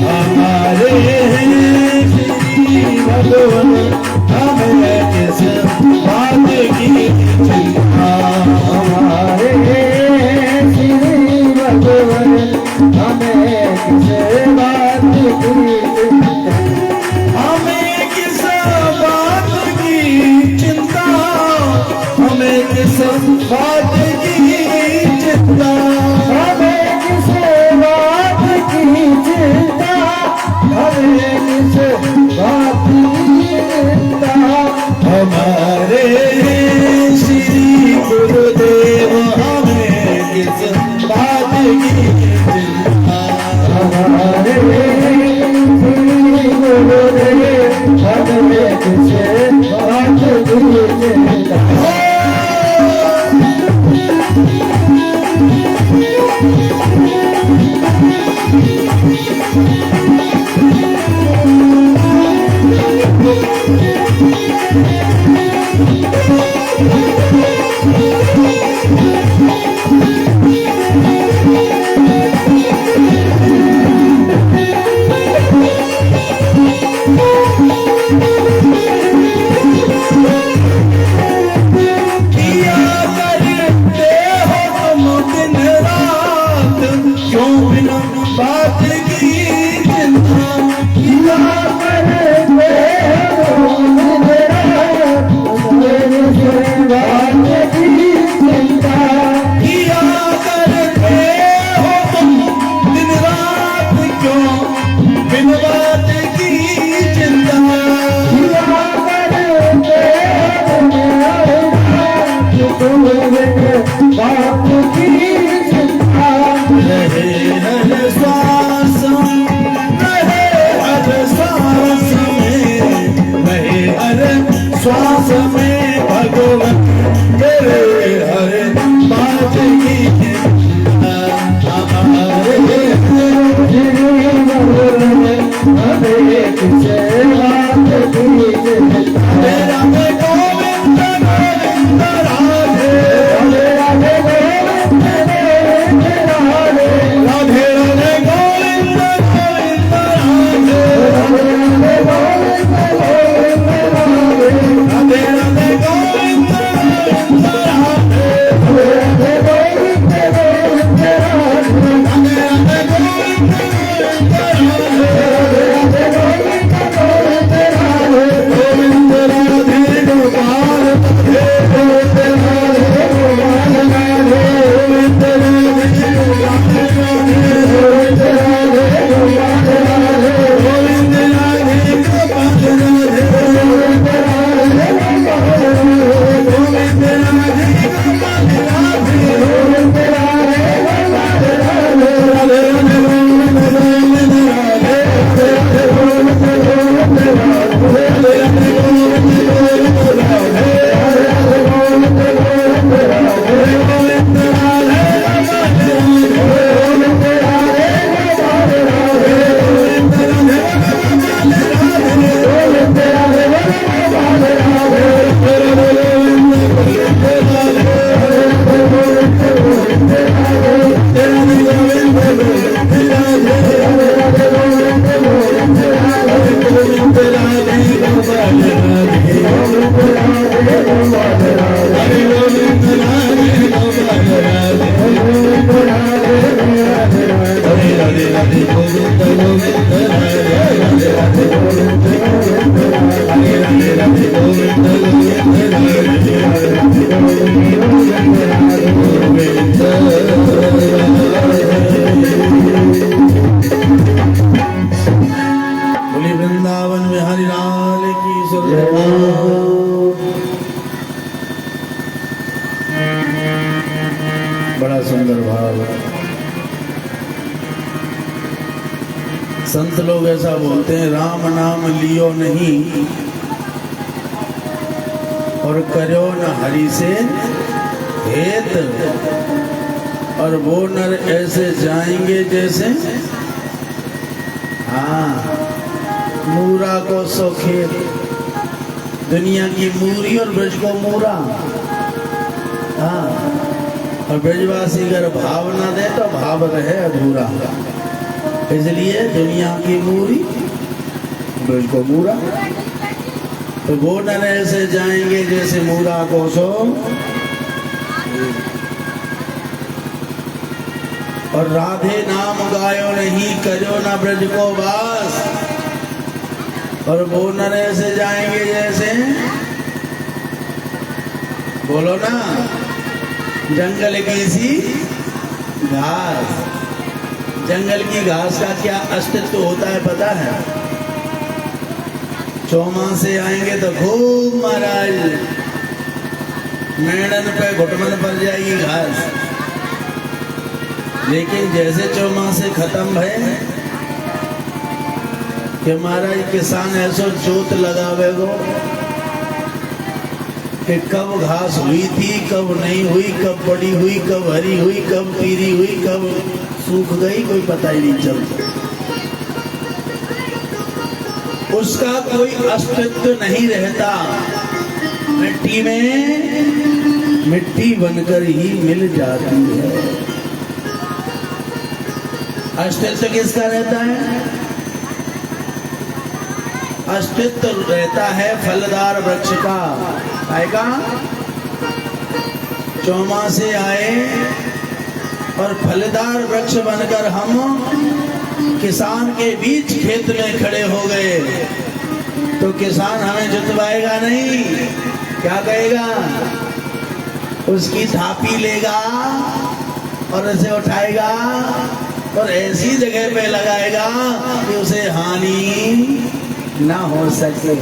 हमारे श्री भगवान हमें किस बात की चिंता, हमारे श्री भगवान हमें किस बात की चिंता, हमें किस बात की चिंता, हमें किस बात की चिंता, हमें किस बात की चिंता, हमें किस बात की चिंता, हमारे श्री गुरुदेव हमें किस बात की चिंता, हमारे श्री गुरुदेव हमें किस बात की चिंता। किया करते हो तुम दिन रात, क्यों बिना बात की चिंता, किया करते हो दिन रात, मेरी बात की चिंता, किया करते हो तुम दिन रात, क्यों बिन बात की चिंता, किया करते हो दिन रात, तुम बात की चिंता, रहे हर श्वास रहे हर श्वास में, रहे हर श्वास में भगवान तेरे हर बात की चिंता, हमारे श्री भगवान हमें किस बात की चिंता। तेरा मैं गोविंद गोविंद राधे, राधे गोविंद गोविंद राधे, राधे राधे गोविंद गोविंद राधे, राधे गोविंद गोविंद राधे, राधे राधे गोविंद गोविंद राधे, राधे गोविंद गोविंद राधे, राधे राधे गोविंद गोविंद राधे, राधे गोविंद गोविंद राधे, गोविंद राधे गोपाल राधे, गोविंद राधे गोपाल राधे, गोविंद राधे गोपाल राधे, गोविंद राधे गोपाल राधे, गोविंद राधे गोपाल राधे, गोविंद राधे गोपाल राधे, गोविंद राधे गोपाल राधे, गोविंद राधे गोपाल राधे, राधे राधे गोविंद गोविंद राधे, राधे गोविंद गोविंद राधे, राधे राधे गोविंद गोविंद राधे, राधे गोविंद गोविंद राधे, गोविंद राधे गोपाल राधे, गोविंद राधे गोपाल राधे, गोविंद राधे गोपाल राधे, गोविंद राधे गोपाल राधे, बोली वृंदावन बिहारी लाल की जय। बड़ा सुंदर भाव। संत लोग ऐसा बोलते हैं, राम नाम लियो नहीं और करो न हरि से हेत, और वो नर ऐसे जाएंगे जैसे मूरा को सो खेत। दुनिया की मूरी और ब्रज को मूरा। और ब्रजवासी अगर भाव ना दे तो भाव रहे अधूरा। इसलिए दुनिया की मूरी ब्रज को मूरा। तो वो न ऐसे जाएंगे जैसे मूरा को सो, और राधे नाम गायो नहीं करो न ब्रज को वास। और वो न ऐसे जाएंगे जैसे, बोलो ना, जंगल की सी घास। जंगल की घास का क्या अस्तित्व होता है पता है? चौमासे आएंगे तो खूब महाराज मेड़न पे घुटमन पड़ जाएगी घास। लेकिन जैसे चौमासे खत्म भये कि महाराज किसान ऐसो जोत लगावे गो कि कब घास हुई थी, कब नहीं हुई, कब बड़ी हुई, कब हरी हुई, कब पीली हुई, कब सूख गई, कोई पता ही नहीं चलता। उसका कोई अस्तित्व नहीं रहता। मिट्टी में मिट्टी बनकर ही मिल जाती है। अस्तित्व किसका रहता है? अस्तित्व रहता है फलदार वृक्ष का। आएगा चौमासे आए और फलदार वृक्ष बनकर हम किसान के बीच खेत में खड़े हो गए, तो किसान हमें जुतवाएगा नहीं, क्या कहेगा? उसकी थापी लेगा और उसे उठाएगा और ऐसी जगह पे लगाएगा कि उसे हानि ना हो सके।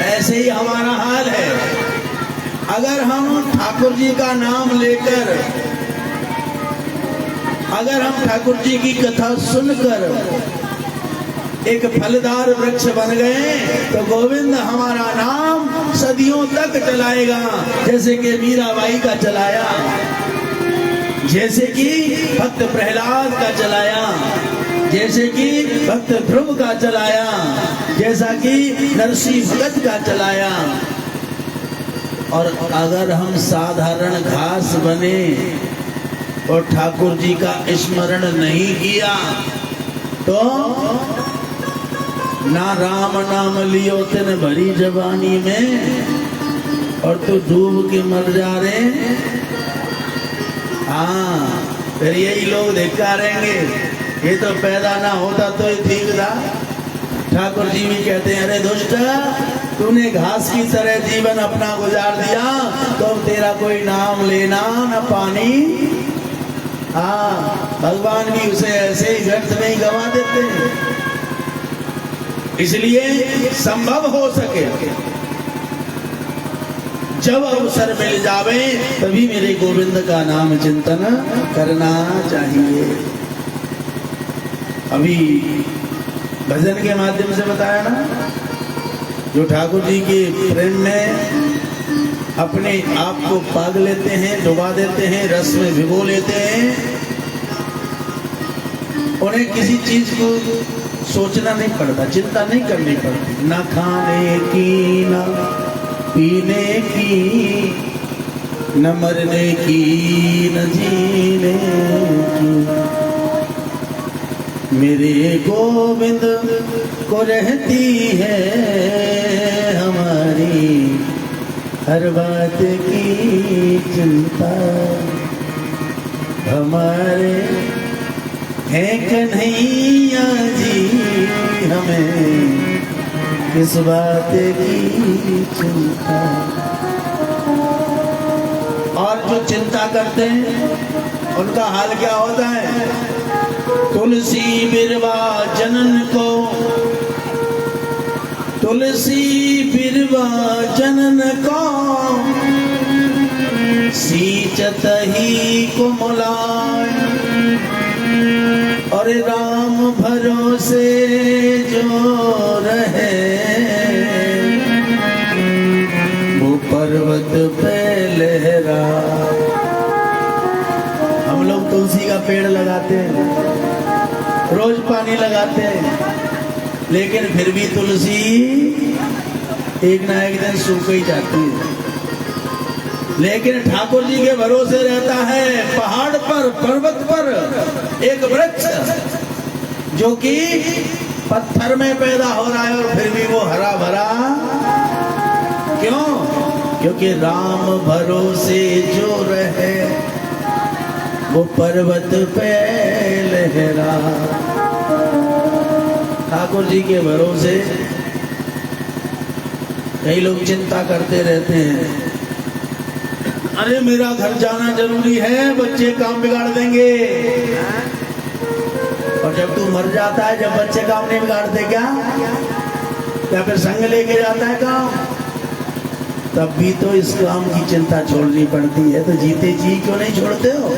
ऐसे ही हमारा हाल है। अगर हम ठाकुर जी का नाम लेकर, अगर हम ठाकुर जी की कथा सुनकर एक फलदार वृक्ष बन गए, तो गोविंद हमारा नाम सदियों तक चलाएगा। जैसे कि मीराबाई का चलाया, जैसे कि भक्त प्रहलाद का चलाया, जैसे कि भक्त ध्रुव का चलाया, जैसा कि नरसिंह भगत का चलाया। और अगर हम साधारण घास बने और ठाकुर जी का स्मरण नहीं किया, तो ना राम नाम लियो तेन भरी जवानी में और तू डूब के मर जा रे। हाँ, फिर यही लोग धिक्कारेंगे, ये तो पैदा ना होता तो ही ठीक था। ठाकुर जी भी कहते हैं, अरे दुष्ट, तूने घास की तरह जीवन अपना गुजार दिया, तो तेरा कोई नाम लेना न पानी। हाँ, भगवान भी उसे ऐसे ही व्यर्थ में ही गवा देते हैं। इसलिए संभव हो सके जब अवसर मिल जावे तभी मेरे गोविंद का नाम चिंतन करना चाहिए। अभी भजन के माध्यम से बताया ना, जो ठाकुर जी के प्रेम में अपने आप को पाग लेते हैं, डुबा देते हैं, रस में भिगो लेते हैं, उन्हें किसी चीज को सोचना नहीं पड़ता, चिंता नहीं करनी पड़ती, ना खाने की, ना पीने की, न मरने की, न जीने की। मेरे गोविंद को रहती है हमारी हर बात की चिंता। हमारे हैं कन्हैया जी, हमें किस बात की चिंता। और जो चिंता करते हैं उनका हाल क्या होता है? तुलसी बिरवा जनन को, तुलसी बिरवा जनन को, सींचत ही कुमलाय। और राम भरोसे जो रहे, वो पर्वत पे लहरा। हम लोग तुलसी का पेड़ लगाते हैं, रोज पानी लगाते हैं, लेकिन फिर भी तुलसी एक ना एक दिन सूख ही जाती है। लेकिन ठाकुर जी के भरोसे रहता है पहाड़ पर, पर्वत पर एक वृक्ष, जो कि पत्थर में पैदा हो रहा है और फिर भी वो हरा भरा। क्यों? क्योंकि राम भरोसे जो रहे वो पर्वत पे लहरा। ठाकुर जी के भरोसे कई लोग चिंता करते रहते हैं, अरे मेरा घर जाना जरूरी है, बच्चे काम बिगाड़ देंगे। और जब तू मर जाता है, जब बच्चे काम नहीं बिगाड़ते क्या फिर संग लेके जाता है काम? तब भी तो इस काम की चिंता छोड़नी पड़ती है। तो जीते जी क्यों नहीं छोड़ते हो?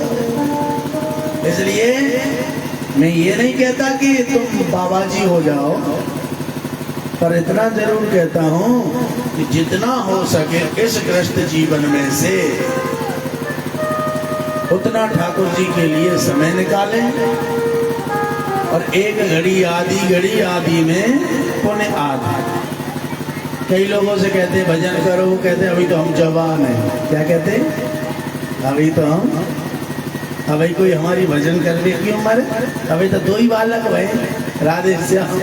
इसलिए मैं ये नहीं कहता कि तुम बाबा जी हो जाओ, पर इतना जरूर कहता हूं कि जितना हो सके इस ग्रस्त जीवन में से उतना ठाकुर जी के लिए समय निकालें। और एक घड़ी आदि में पुण्य आदि। कई लोगों से कहते भजन करो, वो कहते अभी तो हम जवान हैं। क्या कहते? अभी तो हम, अभी कोई हमारी भजन करने की उम्र है? अभी तो 2 ही बालक हुए, राधे श्याम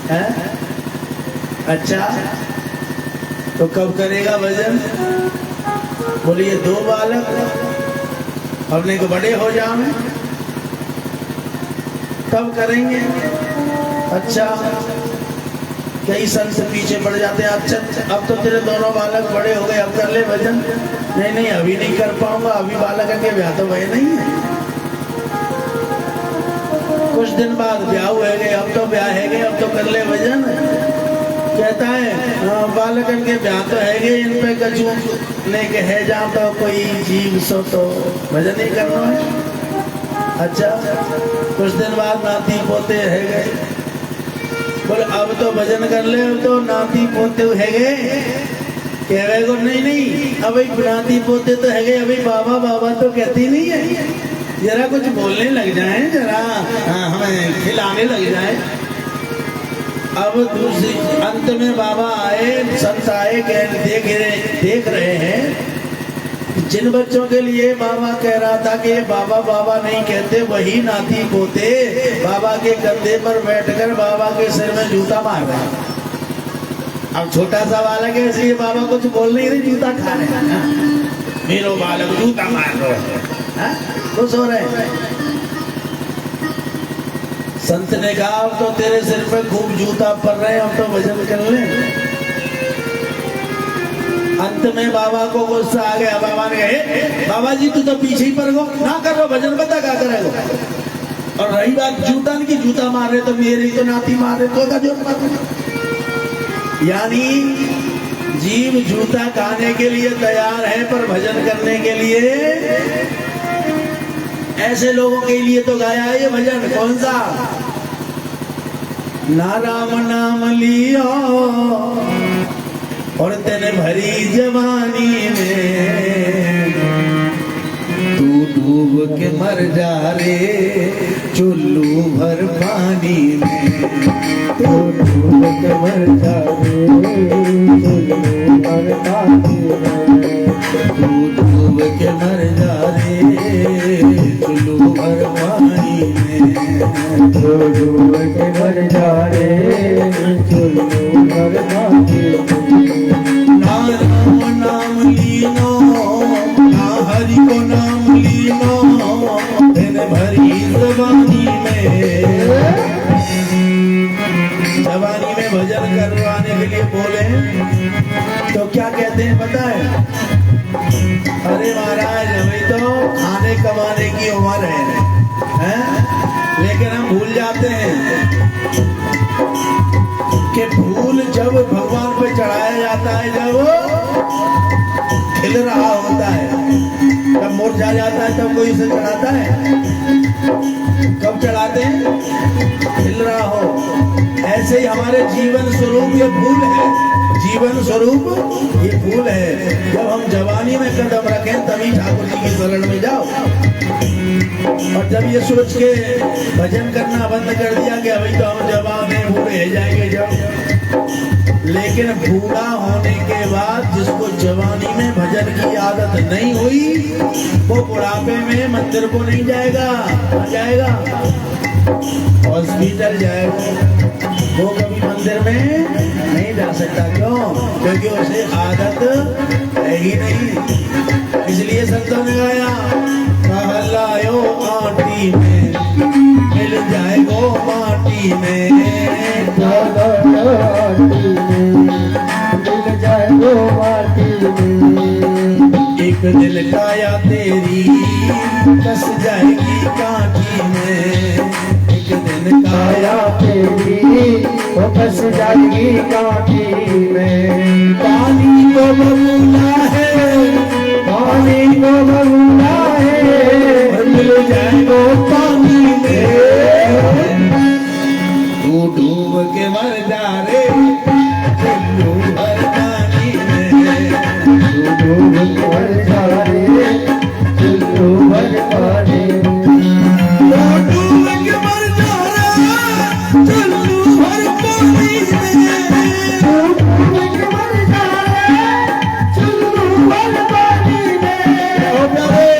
है। अच्छा, तो कब करेगा भजन? बोलिए 2 बालक अपने को बड़े हो जाए तब करेंगे। अच्छा, कई संत पीछे पड़ जाते हैं, अच्छा अब तो तेरे दोनों बालक बड़े हो गए, अब कर ले भजन। नहीं अभी नहीं कर पाऊंगा, अभी बालक के ब्याह तो भय नहीं है। कुछ दिन बाद ब्याह हुए गए, अब तो ब्याह है गए, अब तो कर ले भजन। कहता है बालकन के ब्याह तो है गए, इन पे कचू लेके है जहाँ तो कोई जीव सो तो भजन नहीं करना है। अच्छा, कुछ दिन बाद नाती पोते है गए, बोले अब तो भजन कर ले, अब तो नाती पोते है गए। कह रहे को नहीं अभी नाती पोते तो है गए, अभी बाबा तो कहती नहीं है। जरा कुछ बोलने लग जाए, जरा हमें खिलाने लग जाए। अब दूसरी अंत में बाबा आए, संत आए, देख रहे हैं जिन बच्चों के लिए बाबा कह रहा था कि बाबा नहीं कहते, वही नाती पोते बाबा के कंधे पर बैठकर बाबा के सिर में जूता मार रहे हैं। अब छोटा सा बालक है, इसलिए बाबा कुछ बोल नहीं रहे, जूता खा रहे हैं। मेरे बालक जूता मार रहे हैं, खुश हो रहे हैं। संत ने कहा अब तो तेरे सिर पे खूब जूता पड़ रहे हैं, अब तो भजन कर ले। अंत में बाबा को गुस्सा आ गया। बाबा ने कहा बाबा जी तू तो पीछे ही पड़ गो, ना कर लो भजन, बता क्या करेगा। और रही बात जूता की, जूता मार रहे तो मेरी तो नाती मार रहे तो का जो यानी जीव जूता खाने के लिए तैयार है, पर भजन करने के लिए ऐसे लोगों के लिए तो गाया है ये भजन। कौन सा? ना राम नाम लियो और तेने भरी जवानी में, तू डूब के मर जा रे चुल्लू भर पानी में। तू डूब के मर जा रे चुल्लू भर पानी में। तू डूब के मर जा रे चुल्लू भर पानी में। तू डूब के मर जा रे चुल्लू भर पानी में। ना राम नाम लीनो, ना हरि को नाम लीनो, तेने भरी जवानी में। जवानी में भजन करवाने के लिए बोले तो क्या कहते हैं पता है? अरे महाराज अभी तो खाने कमाने की उम्र है? लेकिन हम भूल जाते हैं कि फूल जब भगवान पे चढ़ाया जाता है, जब खिल रहा होता है, जब मुरझा जाता है तब कोई उसे चढ़ाता है? कब चढ़ाते हैं? खिल रहा हो। ऐसे ही हमारे जीवन स्वरूप ये फूल है, जीवन स्वरूप ये फूल है। जब हम जवानी में कदम रखें तभी ठाकुर जी की शरण में जाओ। और जब ये सोच के भजन करना बंद कर दिया कि अभी तो हम जवान हैं, बूढ़े हो जाएंगे जब, लेकिन बूढ़ा होने के बाद जिसको जवानी में भजन की आदत नहीं हुई, वो बुढ़ापे में मंदिर को नहीं जाएगा। हॉस्पिटल जाए वो कभी मंदिर में नहीं जा सकता। क्यों? क्योंकि उसे आदत है ही नहीं। इसलिए संतों ने गाया कहलायो आटी में मिल जाए गो माटी में, मिल जाए वो माटी में। एक दिल काया तेरी कस जाएगी काठी में, एक दिन काया काया तेरी वो फंस जाएगी काठी में। पानी को बबूला है, पानी को बबूला है, और मिल जाएगा पानी में। तू डूब के मर जा रे चुल्लू भर पानी में, तू डूब मर जा रे चुल्लू भर पानी में। तू डूब के मर जा रे चुल्लू भर पानी में। तू डूब के मर जा रे चुल्लू भर पानी में। ओ प्यारे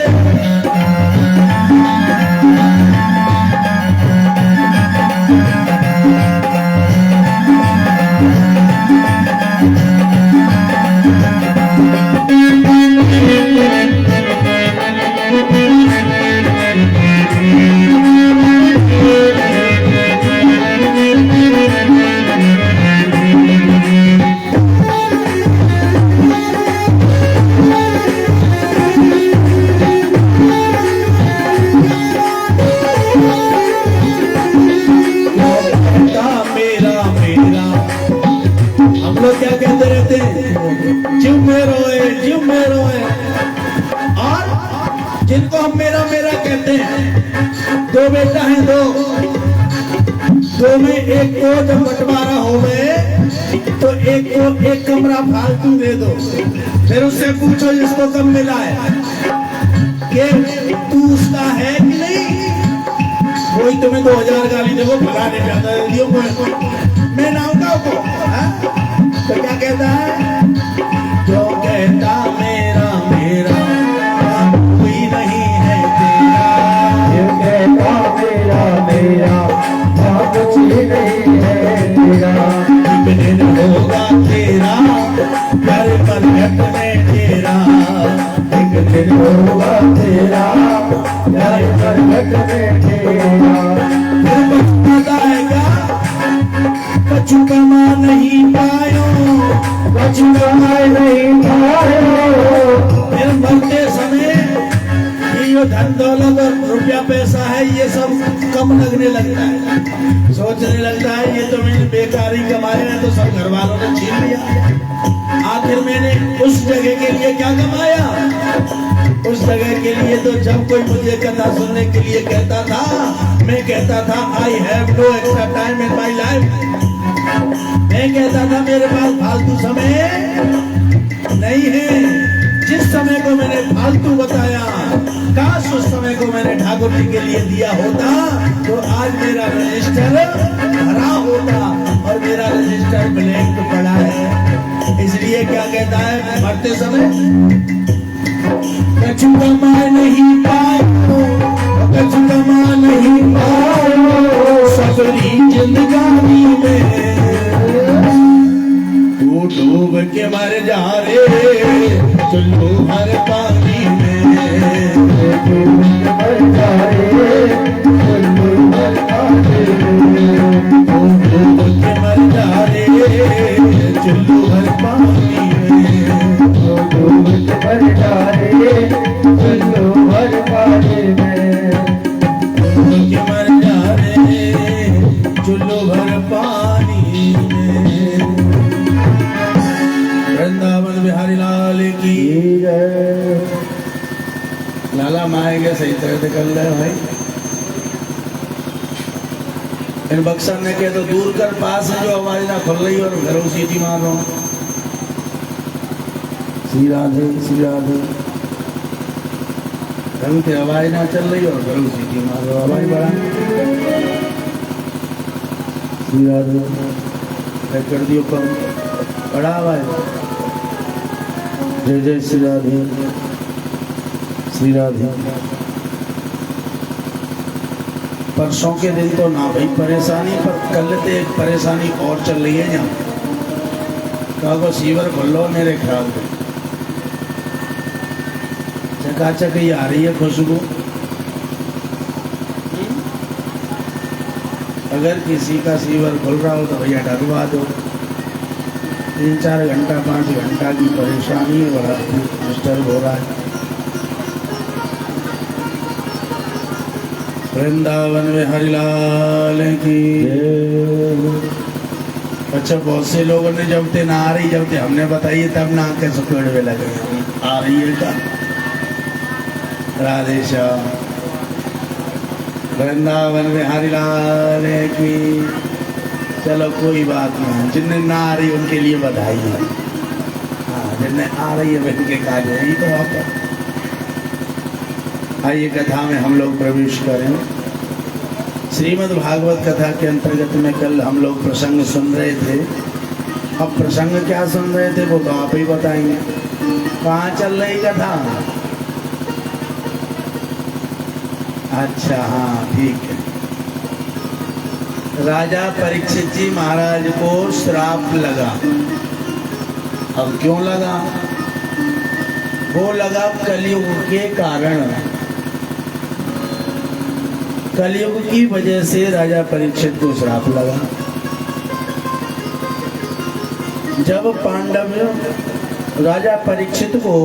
मेरा मेरा हम लोग क्या कहते रहते हैं? जिम्मे रोए। और जिनको हम मेरा मेरा कहते हैं, दो बेटा है दो में एक को जब बंटवारा हो गए तो एक को एक कमरा फालतू दे दो। फिर उससे पूछो जिसको कम मिला है कि तू उसका है कि नहीं। कोई तुम्हें 2000 गाली देखो फलाने जाता है दियो मैं नाऊंगा को। तो क्या कहता है? जो कहता मेरा मेरा कोई नहीं है तेरा, जो कहता मेरा मेरा कुछ नहीं है तेरा। एक दिन होगा तेरा घर पर घट में तेरा, एक दिन होगा तेरा घर पर घट में तेरा। फिर बताएगा कछु कमा नहीं पायो, कुछ कमाए नहीं पायो। फिर मरते समय ये धन दौलत और रुपया पैसा है ये सब कम लगने लगता है। सोचने लगता है ये तो मैंने बेकारी कमाए हैं, तो सब घर वालों ने छीन लिया। आखिर मैंने उस जगह के लिए क्या कमाया? उस जगह के लिए तो जब कोई मुझे कथा सुनने के लिए कहता था, मैं कहता था I have no extra time in my life. मैं कहता था मेरे पास फालतू समय नहीं है। जिस समय को मैंने फालतू बताया, काश उस समय को मैंने ठाकुर जी के लिए दिया होता तो आज मेरा रजिस्टर भरा होता और मेरा रजिस्टर ब्लैंक पड़ा है। इसलिए क्या कहता है मरते समय? कछु कमा नहीं पाओ, कछु कमा नहीं पाओ सबरी जिंदगानी में। तू डूब के मर जा रे चुल्लू भर पानी में, डूब के मर जा रे चुल्लू भर पानी में। तू डूब के मर जा रे चुल्लू भर पानी में। डूब के मर जा रे चुल्लू भर पानी में। डूब के मर जा रे चुल्लू भर पानी में। वृंदावन बिहारी लाल की लाला माएंगे सही तरह निकल रहे भाई। इन बक्सर ने कह तो दूर कर, पास है जो आवाज ना खुल रही और घरों सीटी मार रहा हूं। श्री राधे श्री राधे। ढंग से आवाज ना चल रही और घरों सीटी मार रहा हूं। आवाज बढ़ा श्री राधे कर दियो कम, बड़ा आवाज। जय जय श्री राधे श्री राधे। परसों के दिन तो ना भाई परेशानी, पर कल तो एक परेशानी और चल रही है यहाँ। कहा को सीवर खोल लो मेरे ख्याल से, चकाचक ही आ रही है खुशबू। अगर किसी का सीवर खुल रहा हो तो भैया ढकवा दो। 3-4 घंटा 5 घंटा की परेशानी बड़ा डिस्टर्ब हो रहा है। वृंदावन में हरिलाल की। अच्छा, बहुत से लोगों ने जब ते ना आ रही, जब ते हमने बताइए तब ना के सुपेड़ में लगे आ रही है का। राधे श्याम। वृंदावन में हरिलाल की। चलो कोई बात नहीं, जिन्हें ना आ रही उनके लिए बधाई है। हाँ, जिन्हें आ रही है वह के काज है, तो आप आइए कथा में हम लोग प्रवेश करें। श्रीमद् भागवत कथा के अंतर्गत में कल हम लोग प्रसंग सुन रहे थे। अब प्रसंग क्या सुन रहे थे वो तो आप ही बताएंगे। कहाँ चल रही कथा? अच्छा, हाँ ठीक है। राजा परीक्षित जी महाराज को श्राप लगा। अब क्यों लगा? वो लगा कलयुग के कारण। कलयुग की वजह से राजा परीक्षित को श्राप लगा। जब पांडव राजा परीक्षित को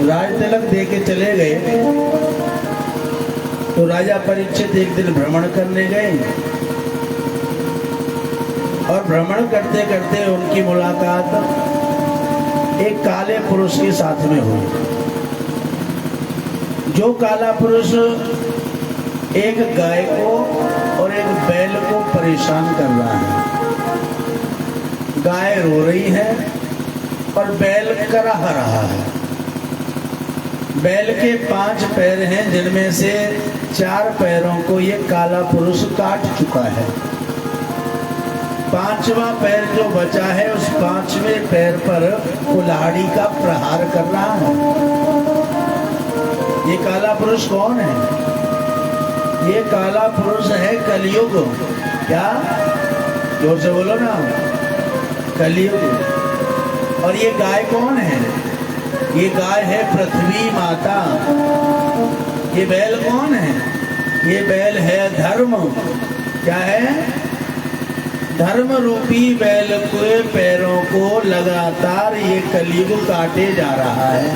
राज तिलक दे के चले गए तो राजा परीक्षित एक दिन भ्रमण करने गए और भ्रमण करते करते उनकी मुलाकात एक काले पुरुष के साथ में हुई। जो काला पुरुष एक गाय को और एक बैल को परेशान कर रहा है। गाय रो रही है और बैल कराह रहा है। बैल के 5 पैर हैं, जिनमें से 4 पैरों को ये काला पुरुष काट चुका है। 5वां पैर जो बचा है उस 5वें पैर पर कुल्हाड़ी का प्रहार कर रहा है। ये काला पुरुष कौन है? ये काला पुरुष है कलयुग। क्या? जोर से बोलो ना, कलयुग। और ये गाय कौन है? ये गाय है पृथ्वी माता। ये बैल कौन है? ये बैल है धर्म। क्या है? धर्म रूपी बैल के पैरों को लगातार ये कलयुग काटे जा रहा है।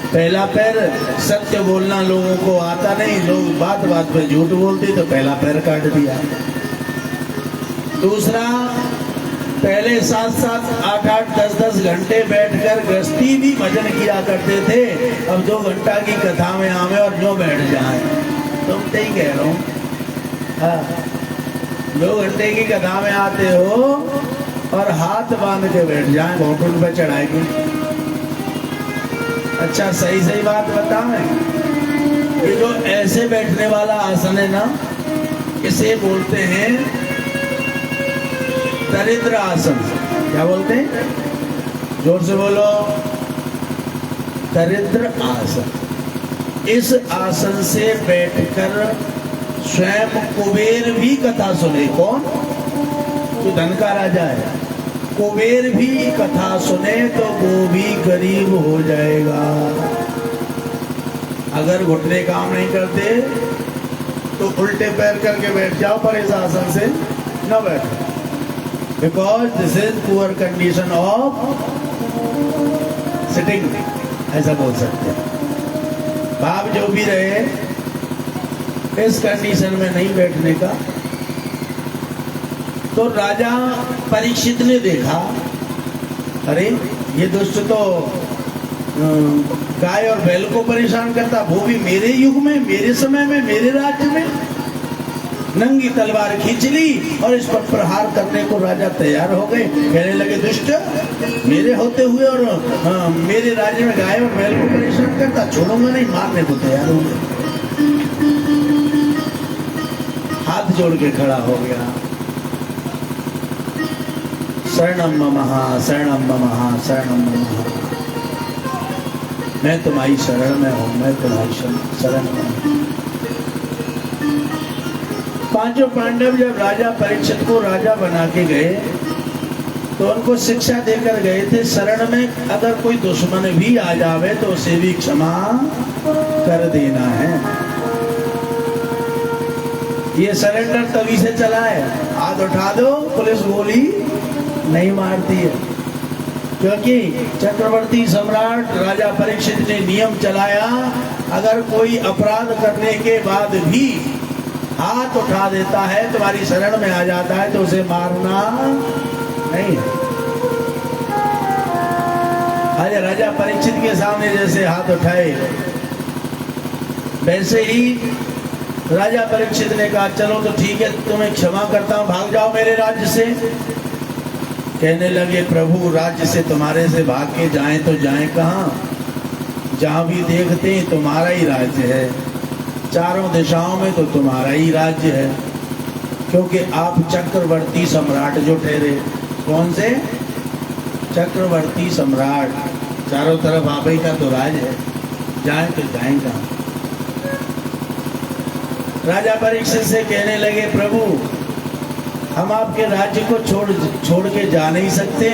पहला पैर सत्य बोलना लोगों को आता नहीं, लोग बात बात पे झूठ बोलते तो पहला पैर काट दिया। दूसरा, पहले 7-7, 8-8, 10-10 घंटे बैठकर गृहस्थी भी भजन किया करते थे। अब 2 घंटा की कथा में आवे और जो बैठ जाए। तुम तो ही कह रहा हूँ, 2 घंटे की कथा में आते हो और हाथ बांध के बैठ जाए, घोटुन पे चढ़ाएगी। अच्छा, सही सही बात बताएं। ये जो ऐसे बैठने वाला आसन है ना, इसे बोलते हैं दरिद्र आसन। क्या बोलते हैं? जोर से बोलो। दरिद्र आसन। इस आसन से बैठकर स्वयं कुबेर भी कथा सुने। कौन? जो धन का राजा है, कुबेर भी कथा सुने तो वो भी गरीब हो जाएगा। अगर घुटने काम नहीं करते तो उल्टे पैर करके बैठ जाओ, पर इस आसन से न बैठो। Because this is poor condition of sitting, ऐसा बोल सकते हैं। भाव जो भी रहे, इस कंडीशन में नहीं बैठने का। तो राजा परीक्षित ने देखा, अरे ये दुष्ट तो गाय और बैल को परेशान करता, वो भी मेरे युग में, मेरे समय में, मेरे राज्य में। नंगी तलवार खींच ली और इस पर प्रहार करने को राजा तैयार हो गए। कहने लगे, दुष्ट मेरे होते हुए और मेरे राज्य में गाय और बैल को परेशान करता, छोड़ूंगा नहीं, मारने को तैयार हो गए। हाथ जोड़ के खड़ा हो गया। शरणम ममः, शरणम ममः, शरणम ममः। मैं तुम्हारी शरण में हूँ, मैं तुम्हारी शरण में हूँ। पांचों पांडव जब राजा परीक्षित को राजा बना के गए तो उनको शिक्षा देकर गए थे, शरण में अगर कोई दुश्मन भी आ जावे तो उसे भी क्षमा कर देना है। ये सरेंडर तभी से चला है, हाथ उठा दो पुलिस गोली नहीं मारती है, क्योंकि चक्रवर्ती सम्राट राजा परीक्षित ने नियम चलाया, अगर कोई अपराध करने के बाद भी हाथ उठा देता है, तुम्हारी शरण में आ जाता है, तो उसे मारना नहीं। आज राजा परीक्षित के सामने जैसे हाथ उठाए, वैसे ही राजा परीक्षित ने कहा चलो तो ठीक है, तुम्हें क्षमा करता हूं, भाग जाओ मेरे राज्य से। कहने लगे प्रभु, राज्य से तुम्हारे से भाग के जाएं तो जाएं कहां, जहां भी देखते हैं तुम्हारा ही राज्य है, चारों दिशाओं में तो तुम्हारा ही राज्य है, क्योंकि आप चक्रवर्ती सम्राट जो ठहरे। कौन से? चक्रवर्ती सम्राट, चारों तरफ आप ही का तो राज है, जाएं तो जाएं कहां। राजा परीक्षित से कहने लगे प्रभु, हम आपके राज्य को छोड़ के जा नहीं सकते,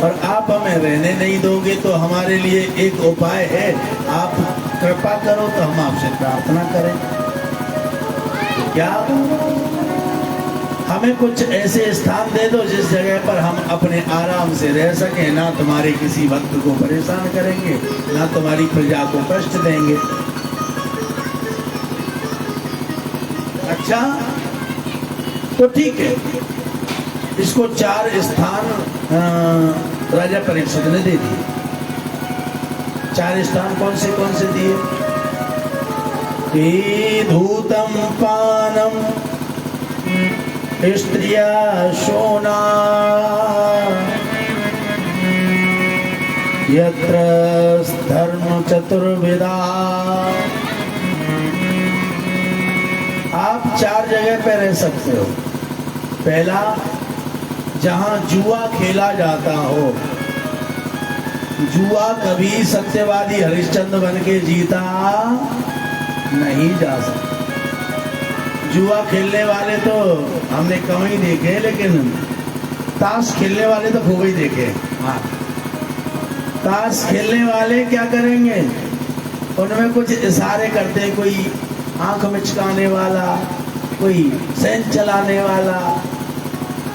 और आप हमें रहने नहीं दोगे, तो हमारे लिए एक उपाय है, आप कृपा करो तो हम आपसे प्रार्थना करें। क्या? हमें कुछ ऐसे स्थान दे दो जिस जगह पर हम अपने आराम से रह सकें, ना तुम्हारे किसी भक्त को परेशान करेंगे, ना तुम्हारी प्रजा को कष्ट देंगे। अच्छा तो ठीक है, इसको 4 स्थान राजा परीक्षित ने दे दिए। 4 स्थान कौन से दिए? धूतम पानम स्त्रिया शोना यत्र धर्म चतुर्विदा। आप 4 जगह पे रह सकते हो। पहला, जहां जुआ खेला जाता हो। जुआ कभी सत्यवादी हरिश्चंद्र बन के जीता नहीं जा सकता। जुआ खेलने वाले तो हमने कम ही देखे, लेकिन ताश खेलने वाले तो खूब ही देखे। हाँ, ताश खेलने वाले क्या करेंगे, उनमें कुछ इशारे करते हैं, कोई आंख मिचकाने वाला, कोई सेंस चलाने वाला,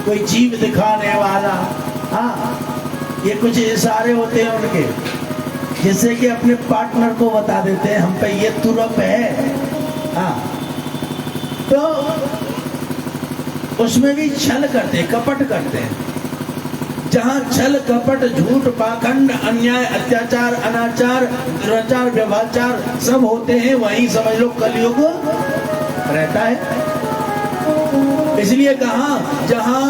कोई जीभ दिखाने वाला। हाँ, ये कुछ इशारे होते हैं उनके, जिससे कि अपने पार्टनर को बता देते हैं हम पे ये तुरप है। हाँ, तो उसमें भी छल करते हैं, कपट करते हैं। जहां छल कपट झूठ पाखंड अन्याय अत्याचार अनाचार दुराचार व्यभाचार सब होते हैं, वहीं समझ लो कलयुग रहता है। इसलिए कहा जहां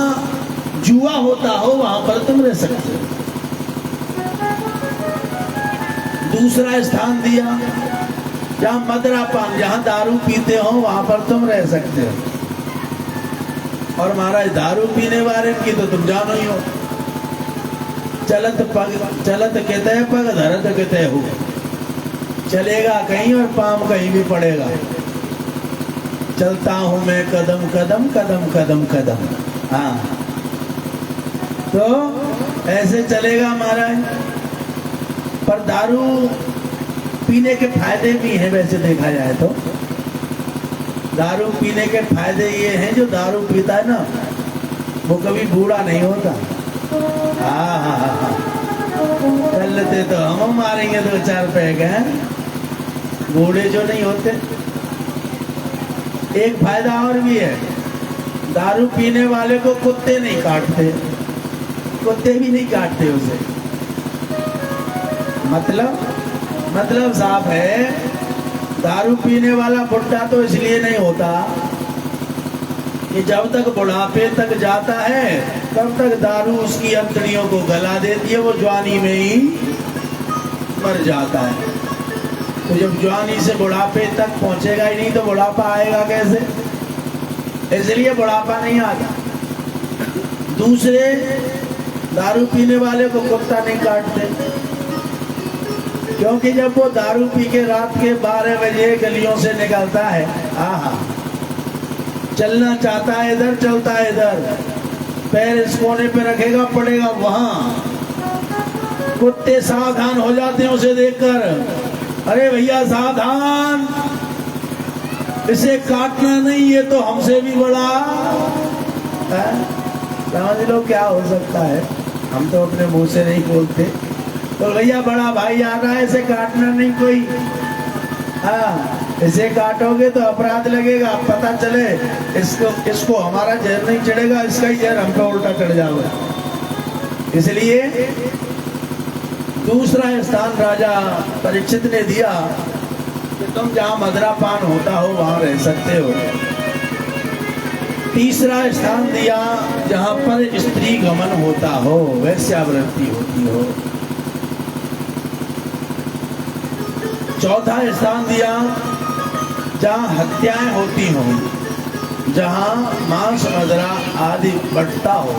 जुआ होता हो वहां पर तुम रह सकते हो। दूसरा स्थान दिया, जहां मदरा पान, जहां दारू पीते हो वहां पर तुम रह सकते हो। और महाराज दारू पीने वाले की तो तुम जानो ही हो, चलत कहते हैं पग धरत कहते हो, चलेगा कहीं और पाम कहीं भी पड़ेगा। चलता हूं मैं कदम कदम कदम कदम कदम। हाँ, तो ऐसे चलेगा महाराज। पर दारू पीने के फायदे भी हैं, वैसे देखा जाए तो दारू पीने के फायदे ये हैं, जो दारू पीता है ना वो कभी बूढ़ा नहीं होता। हाँ हाँ हाँ हाँ, चल लेते तो हम मारेंगे 2-4 पैग हैं, बूढ़े जो नहीं होते। एक फायदा और भी है, दारू पीने वाले को कुत्ते नहीं काटते, कुत्ते भी नहीं काटते उसे। मतलब साफ है, दारू पीने वाला बुढ़ा तो इसलिए नहीं होता कि जब तक बुढ़ापे तक जाता है तब तक दारू उसकी अंतड़ियों को गला देती है, वो जवानी में ही मर जाता है। तो जब जवानी से बुढ़ापे तक पहुंचेगा ही नहीं तो बुढ़ापा आएगा कैसे? इसलिए बुढ़ापा नहीं आता। दूसरे, दारू पीने वाले को कुत्ता नहीं काटते, क्योंकि जब वो दारू पी के रात के 12 बजे गलियों से निकलता है, आहा, चलना चाहता है इधर, चलता है इधर, पैर इस कोने पे रखेगा पड़ेगा वहां। कुत्ते सावधान हो जाते हैं उसे देखकर, अरे भैया सावधान, इसे काटना नहीं, ये तो हमसे भी बड़ा है। समझ लो क्या हो सकता है, हम तो अपने मुंह से नहीं बोलते, तो भैया बड़ा भाई आ रहा है, इसे काटना नहीं कोई। हाँ, इसे काटोगे तो अपराध लगेगा, पता चले इसको हमारा जहर नहीं चढ़ेगा, इसका ही जहर हम पे उल्टा चढ़ जाएगा। इसलिए दूसरा स्थान राजा परीक्षित ने दिया कि तुम जहां मदिरापान होता हो वहां रह सकते हो। तीसरा स्थान दिया जहां पर स्त्री गमन होता हो, वैश्यावृत्ति होती हो। चौथा स्थान दिया जहां हत्याएं होती हो, जहां मांस मदिरा आदि बंटता हो,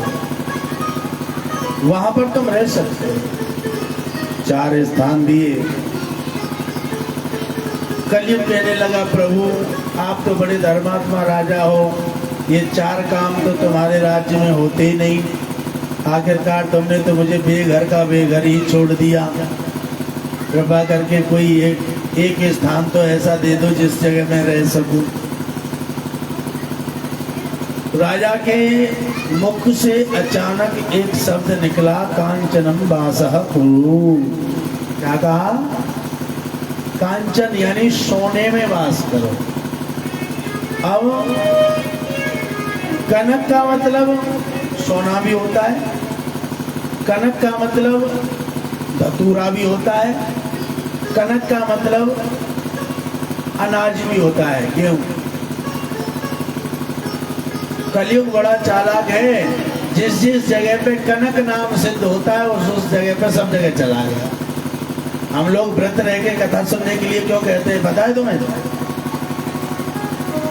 वहां पर तुम रह सकते हो। 4 स्थान दिए। कलयुग कहने लगा, प्रभु आप तो बड़े धर्मात्मा राजा हो, ये 4 काम तो तुम्हारे राज्य में होते ही नहीं, आखिरकार तुमने तो मुझे बेघर का बेघर ही छोड़ दिया। कृपा करके कोई एक स्थान तो ऐसा दे दो जिस जगह मैं रह सकूं। राजा के मुख से अचानक एक शब्द निकला, कांचनम वासः कुरु। क्या कहा? कांचन यानी सोने में वास करो। अब कनक का मतलब सोना भी होता है, कनक का मतलब धतूरा भी होता है, कनक का मतलब अनाज भी होता है, गेहूं। कलयुग बड़ा चालाक है, जिस जिस जगह पे कनक नाम सिद्ध होता है उस जगह पे सब जगह चला गया। हम लोग व्रत रह के कथा सुनने के लिए क्यों कहते हैं पता है तुम्हें?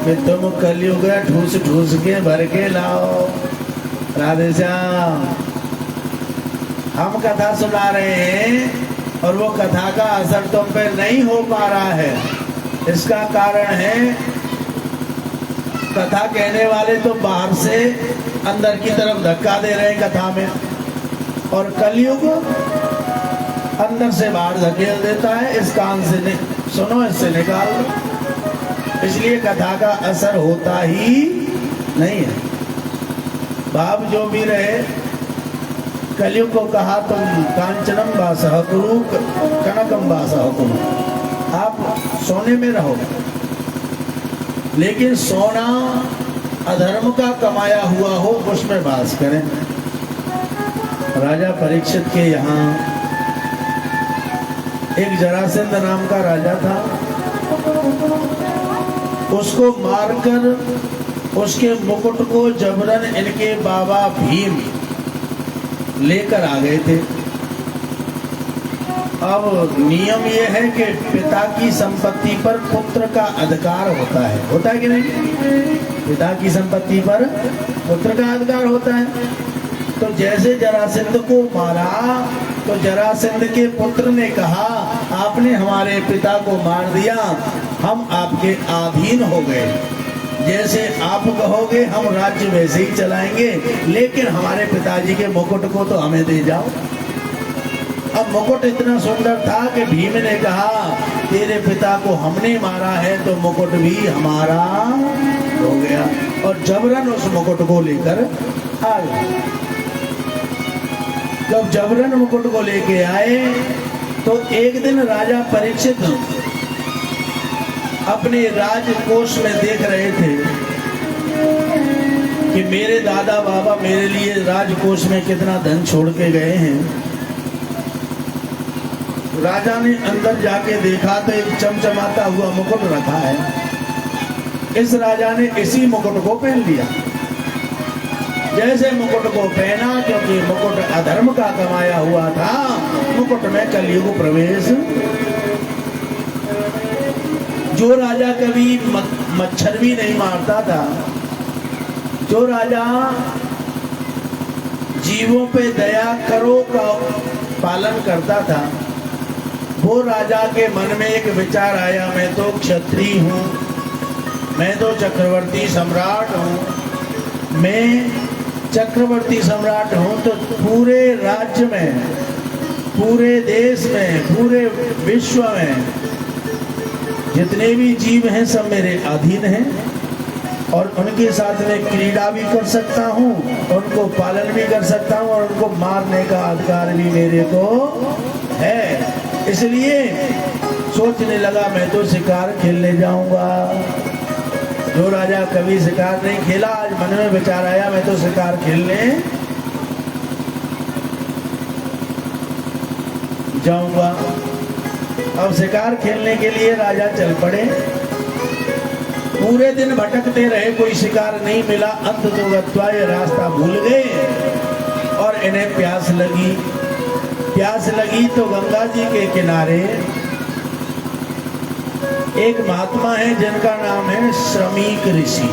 कि तुम कलयुग ठूस ठूस के भर के लाओ। राधे श्याम, हम कथा सुना रहे हैं और वो कथा का असर तुम पे नहीं हो पा रहा है। इसका कारण है कथा कहने वाले तो बाहर से अंदर की तरफ धक्का दे रहे हैं कथा में, और कलयुग अंदर से बाहर धकेल देता है, इस कान से सुनो, इससे निकाल दो। इसलिए कथा का असर होता ही नहीं है। भाव जो भी रहे, कलयुग को कहा तुम कांचनम वासः कुरु कनकम वासः कुरु, आप सोने में रहो, लेकिन सोना अधर्म का कमाया हुआ हो उसमें वास करें। राजा परीक्षित के यहाँ एक जरासंध नाम का राजा था, उसको मारकर उसके मुकुट को जबरन इनके बाबा भीम लेकर आ गए थे। अब नियम यह है कि पिता की संपत्ति पर पुत्र का अधिकार होता है कि नहीं? पिता की संपत्ति पर पुत्र का अधिकार होता है। तो जैसे जरासंध को मारा तो जरासंध के पुत्र ने कहा, आपने हमारे पिता को मार दिया, हम आपके अधीन हो गए, जैसे आप कहोगे हम राज्य वैसे ही चलाएंगे, लेकिन हमारे पिताजी के मुकुट को तो हमें दे जाओ। अब मुकुट इतना सुंदर था कि भीम ने कहा, तेरे पिता को हमने मारा है तो मुकुट भी हमारा हो गया, और जबरन उस मुकुट को लेकर आ गए। जब जबरन मुकुट को लेके आए तो एक दिन राजा परीक्षित अपने राजकोष में देख रहे थे कि मेरे दादा बाबा मेरे लिए राजकोष में कितना धन छोड़ के गए हैं। राजा ने अंदर जाके देखा तो एक चमचमाता हुआ मुकुट रखा है। इस राजा ने इसी मुकुट को पहन लिया। जैसे मुकुट को पहना, क्योंकि मुकुट अधर्म का कमाया हुआ था, मुकुट में कलयुग प्रवेश। जो राजा कभी मच्छर भी नहीं मारता था, जो राजा जीवों पे दया करो का पालन करता था, वो राजा के मन में एक विचार आया, मैं तो क्षत्रिय हूँ, मैं तो चक्रवर्ती सम्राट हूँ। मैं चक्रवर्ती सम्राट हूँ तो पूरे राज्य में, पूरे देश में, पूरे विश्व में जितने भी जीव हैं सब मेरे अधीन हैं और उनके साथ में क्रीड़ा भी कर सकता हूँ, उनको पालन भी कर सकता हूँ और उनको मारने का अधिकार भी मेरे को है। इसलिए सोचने लगा मैं तो शिकार खेलने जाऊंगा। जो राजा कभी शिकार नहीं खेला, आज मन में विचार आया मैं तो शिकार खेलने जाऊंगा। अब शिकार खेलने के लिए राजा चल पड़े। पूरे दिन भटकते रहे, कोई शिकार नहीं मिला। अंत तो गत्वा ये रास्ता भूल गए और इन्हें प्यास लगी। प्यास लगी तो गंगा जी के किनारे एक महात्मा है जिनका नाम है श्रमीक ऋषि।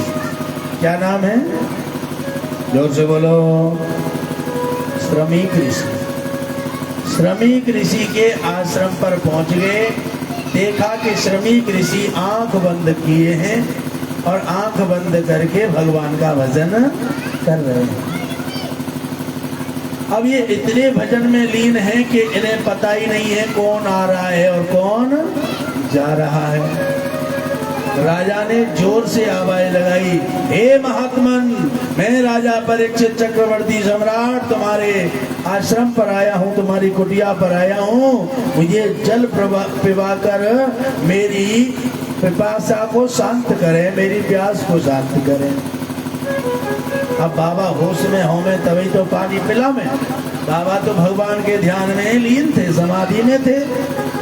क्या नाम है? जोर से बोलो। श्रमीक ऋषि। श्रमीक ऋषि के आश्रम पर पहुंच गए। देखा कि श्रमीक ऋषि आंख बंद किए हैं और आंख बंद करके भगवान का भजन कर रहे हैं। अब ये इतने भजन में लीन हैं कि इन्हें पता ही नहीं है कौन आ रहा है और कौन जा रहा है। राजा ने जोर से आवाज लगाई, हे महात्मन, मैं राजा परीक्षित चक्रवर्ती सम्राट तुम्हारे आश्रम पर आया हूँ, तुम्हारी कुटिया पर आया हूँ। मुझे जल पिवा कर मेरी पिपासा को शांत करें, मेरी प्यास को शांत करें। अब बाबा होश में हो में तभी तो पानी पिला मैं। बाबा तो भगवान के ध्यान में लीन थे, समाधि में थे,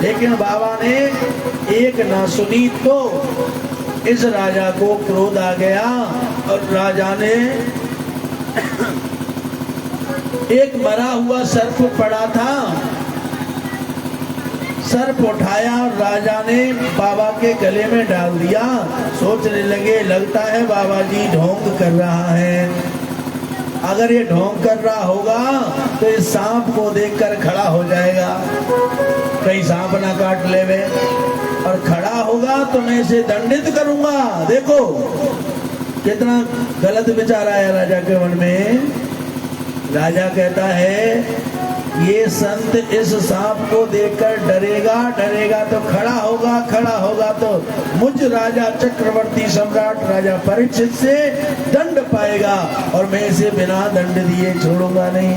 लेकिन बाबा ने एक ना सुनी तो इस राजा को क्रोध आ गया और राजा ने एक मरा हुआ सर्प पड़ा था, सर्प उठाया और राजा ने बाबा के गले में डाल दिया। सोचने लगे लगता है बाबा जी ढोंग कर रहा है। अगर ये ढोंग कर रहा होगा तो इस सांप को देखकर खड़ा हो जाएगा, कहीं सांप ना काट लेवे, और खड़ा होगा तो मैं इसे दंडित करूंगा। देखो कितना गलत विचार आया राजा के मन में। राजा कहता है ये संत इस सांप को देखकर डरेगा, डरेगा तो खड़ा होगा, खड़ा होगा तो मुझ राजा चक्रवर्ती सम्राट राजा परीक्षित से दंड पाएगा और मैं इसे बिना दंड दिए छोड़ूंगा नहीं।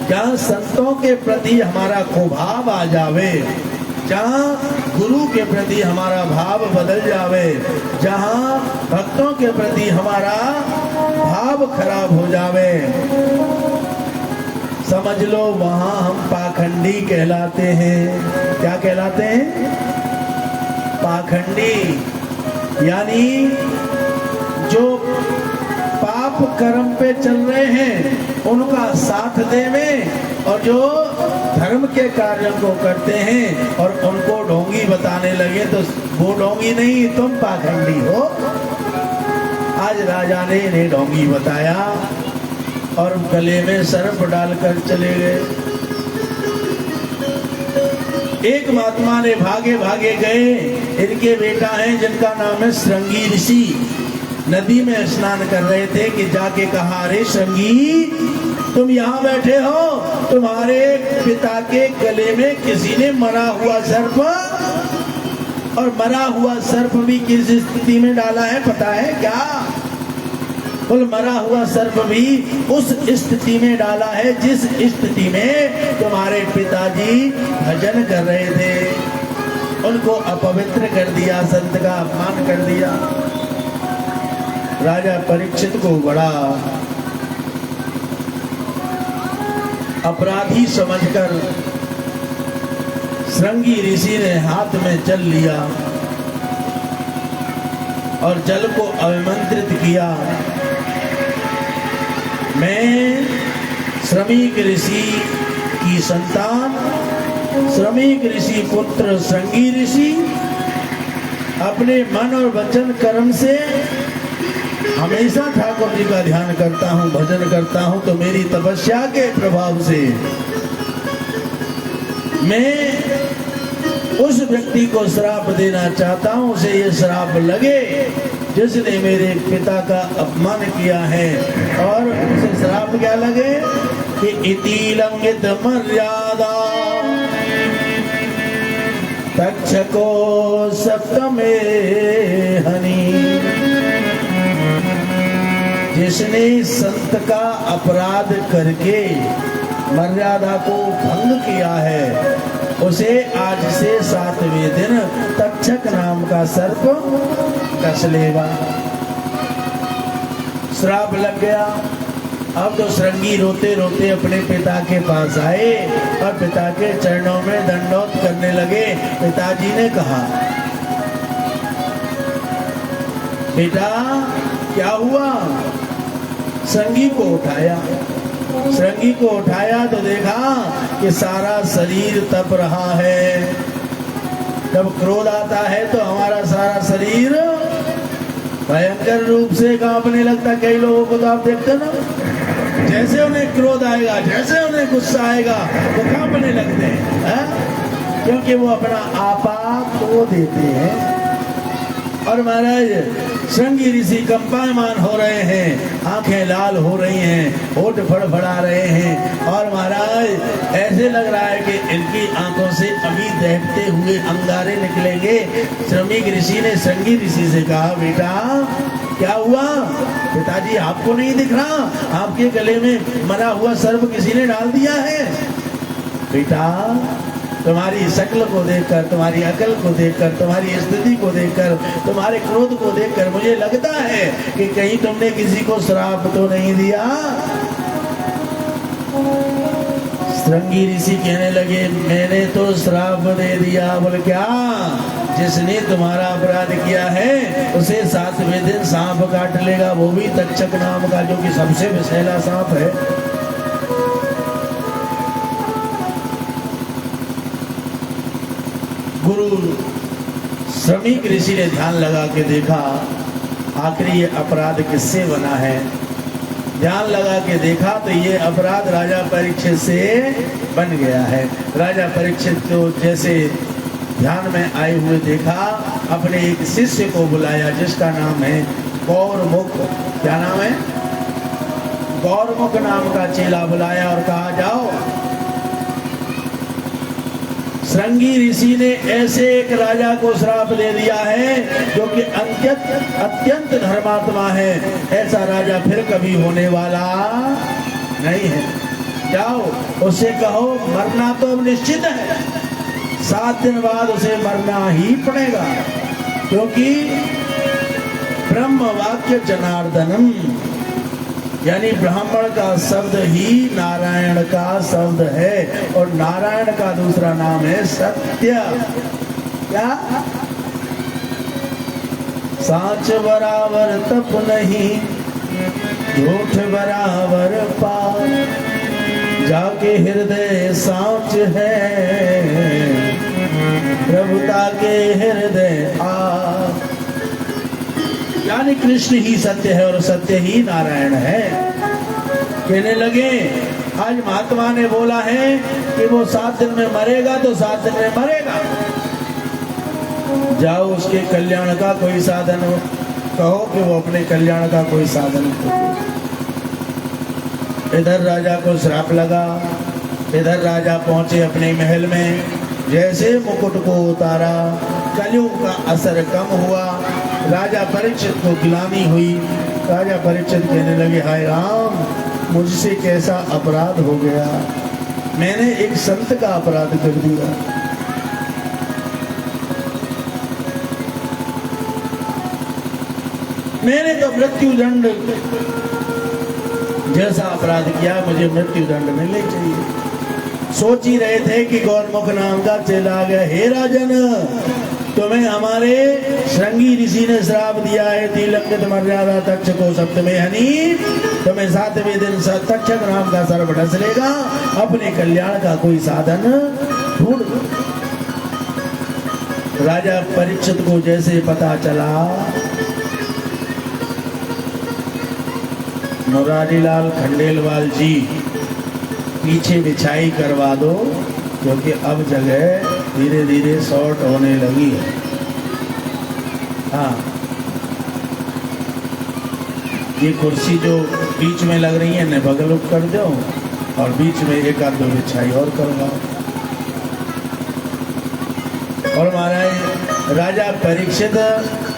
जहाँ संतों के प्रति हमारा खुभाव आ जावे, जहाँ गुरु के प्रति हमारा भाव बदल जावे, जहाँ भक्तों के प्रति हमारा भाव खराब हो जावे, समझ लो वहां हम पाखंडी कहलाते हैं। क्या कहलाते हैं? पाखंडी। यानी जो पाप कर्म पे चल रहे हैं उनका साथ देवे और जो धर्म के कार्यों को करते हैं और उनको ढोंगी बताने लगे तो वो ढोंगी नहीं, तुम पाखंडी हो। आज राजा ने इन्हें ढोंगी बताया और गले में सर्प डालकर चले गए। एक महात्मा ने भागे भागे गए। इनके बेटा हैं जिनका नाम है श्रृंगी ऋषि, नदी में स्नान कर रहे थे कि जाके कहा, अरे श्रृंगी तुम यहाँ बैठे हो, तुम्हारे पिता के गले में किसी ने मरा हुआ सर्प, और मरा हुआ सर्प भी किस स्थिति में डाला है पता है क्या? बोल मरा हुआ सर्प भी उस स्थिति में डाला है जिस स्थिति में तुम्हारे पिताजी भजन कर रहे थे। उनको अपवित्र कर दिया, संत का अपमान कर दिया। राजा परीक्षित को बड़ा अपराधी समझकर श्रृंगी ऋषि ने हाथ में जल लिया और जल को अभिमंत्रित किया। मैं श्रमीक ऋषि की संतान, श्रमीक ऋषि पुत्र श्रृंगी ऋषि अपने मन और वचन कर्म से हमेशा ठाकुर जी का ध्यान करता हूँ, भजन करता हूँ, तो मेरी तपस्या के प्रभाव से मैं उस व्यक्ति को श्राप देना चाहता हूं, उसे ये श्राप लगे जिसने मेरे पिता का अपमान किया है। और उसे श्राप क्या लगे कि इति लंघित मर्यादा तक्षको सप्तमे हनि। जिसने संत का अपराध करके मर्यादा को भंग किया है, उसे आज से 7वें दिन तक्षक नाम का सर्प डस लेगा। श्राप लग गया। अब तो श्रृंगी रोते रोते अपने पिता के पास आए और पिता के चरणों में दंडोत करने लगे। पिताजी ने कहा, बेटा क्या हुआ? श्रृंगी को उठाया। श्रृंगी को उठाया तो देखा कि सारा शरीर तप रहा है। जब क्रोध आता है तो हमारा सारा शरीर भयंकर रूप से कांपने लगता। कई लोगों को तो आप देखते ना, जैसे उन्हें क्रोध आएगा, जैसे उन्हें गुस्सा आएगा, वो कांपने लगते हैं, क्योंकि वो अपना आपा खो देते हैं। और महाराज श्रृंगी ऋषि कंपायमान हो रहे हैं, आंखें लाल हो रही हैं, होठ फड़फड़ा रहे हैं, और महाराज ऐसे लग रहा है कि इनकी आंखों से अभी दहकते हुए अंगारे निकलेंगे। श्रमिक ऋषि ने श्रृंगी ऋषि से कहा, बेटा क्या हुआ? पिताजी आपको नहीं दिख रहा? आपके गले में मरा हुआ सर्प किसी ने डाल दिया है। बेटा तुम्हारी शक्ल को देखकर, तुम्हारी अकल को देखकर, तुम्हारी स्थिति को देखकर, तुम्हारे क्रोध को देखकर मुझे लगता है कि कहीं तुमने किसी को श्राप तो नहीं दिया। श्रृंगी ऋषि कहने लगे, मैंने तो श्राप दे दिया। बोले क्या? जिसने तुम्हारा अपराध किया है उसे 7वें दिन सांप काट लेगा, वो भी तक्षक नाम का, जो कि सबसे विषैला सांप है। गुरु श्रमिक ऋषि ने ध्यान लगा के देखा, आखिरी ये अपराध किससे बना है। ध्यान लगा के देखा तो ये अपराध राजा परीक्षित से बन गया है। राजा परीक्षित को जैसे ध्यान में आए हुए देखा, अपने एक शिष्य को बुलाया जिसका नाम है गौरमुख। क्या नाम है? गौरमुख नाम का चेला बुलाया और कहा, जाओ, श्रृंगी ऋषि ने ऐसे एक राजा को श्राप दे दिया है जो कि अत्यंत धर्मात्मा है। ऐसा राजा फिर कभी होने वाला नहीं है। जाओ उससे कहो मरना तो अब निश्चित है, 7 दिन बाद उसे मरना ही पड़ेगा, क्योंकि ब्रह्म वाक्य जनार्दनम, यानी ब्राह्मण का शब्द ही नारायण का शब्द है, और नारायण का दूसरा नाम है सत्य। क्या? साच बराबर तप नहीं, झूठ बराबर पाप, जाके हृदय साच है, प्रभुता के हृदय आ। यानी कृष्ण ही सत्य है और सत्य ही नारायण है। कहने लगे, आज महात्मा ने बोला है कि वो 7 दिन में मरेगा तो 7 दिन में मरेगा। जाओ उसके कल्याण का कोई साधन हो, कहो कि वो अपने कल्याण का कोई साधन हो। इधर राजा को श्राप लगा, इधर राजा पहुंचे अपने महल में। जैसे मुकुट को उतारा, कलयुग का असर कम हुआ, राजा परीक्षित को गिलानी हुई। राजा परीक्षित कहने लगे, हाय राम, मुझसे कैसा अपराध हो गया, मैंने एक संत का अपराध कर दिया। मैंने तो मृत्यु दंड जैसा अपराध किया, मुझे मृत्यु दंड मिलना चाहिए। सोच ही रहे थे कि गौरमुख नाम का चेला आ गया, हे राजन, तुम्हें हमारे श्रृंगी ऋषि ने श्राप दिया है, तिलंगित मर्यादा तक्षको सप्तमे हनि, तुम्हें 7वें दिन तक्षक नाम का सर्प डस लेगा, अपने कल्याण का कोई साधन ढूंढ। राजा परीक्षित को जैसे पता चला, मुरारीलाल खंडेलवाल जी पीछे बिछाई करवा दो, क्योंकि अब जगह धीरे धीरे शॉर्ट होने लगी। हाँ, ये कुर्सी जो बीच में लग रही है न बगल उप कर दो और बीच में एक आध दो बिछाई और करवाओ। और महाराज राजा परीक्षित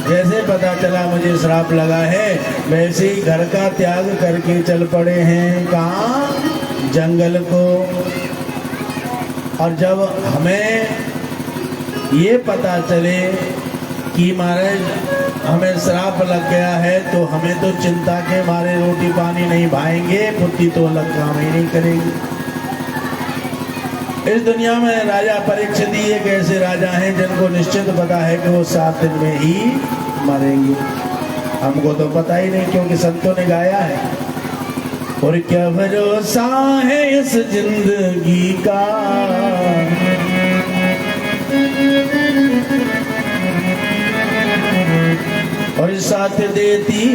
जैसे पता चला मुझे श्राप लगा है, वैसे ही घर का त्याग करके चल पड़े हैं कहाँ, जंगल को। और जब हमें ये पता चले कि महाराज हमें श्राप लग गया है, तो हमें तो चिंता के मारे रोटी पानी नहीं भाएंगे, बुद्धि तो अलग काम ही नहीं करेगी। इस दुनिया में राजा परीक्षित ही एक ऐसे राजा हैं जिनको निश्चित पता है कि वो 7 दिन में ही मरेंगे। हमको तो पता ही नहीं, क्योंकि संतों ने गाया है। और क्या भरोसा है इस जिंदगी का, और साथ देती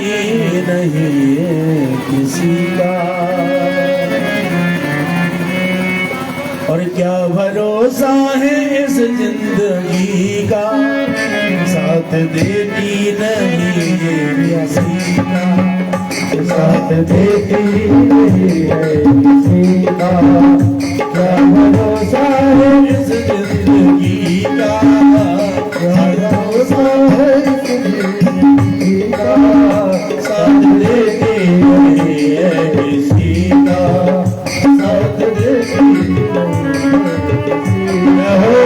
नहीं किसी का। और क्या भरोसा है इस जिंदगी का, साथ देती नहीं किसी का, साथ देती नहीं है किसी का। क्या भरोसा है इस जिंदगी का, क्या भरोसा है इस जिंदगी का। साथ देती नहीं है किसी का, साथ देती नहीं रहो।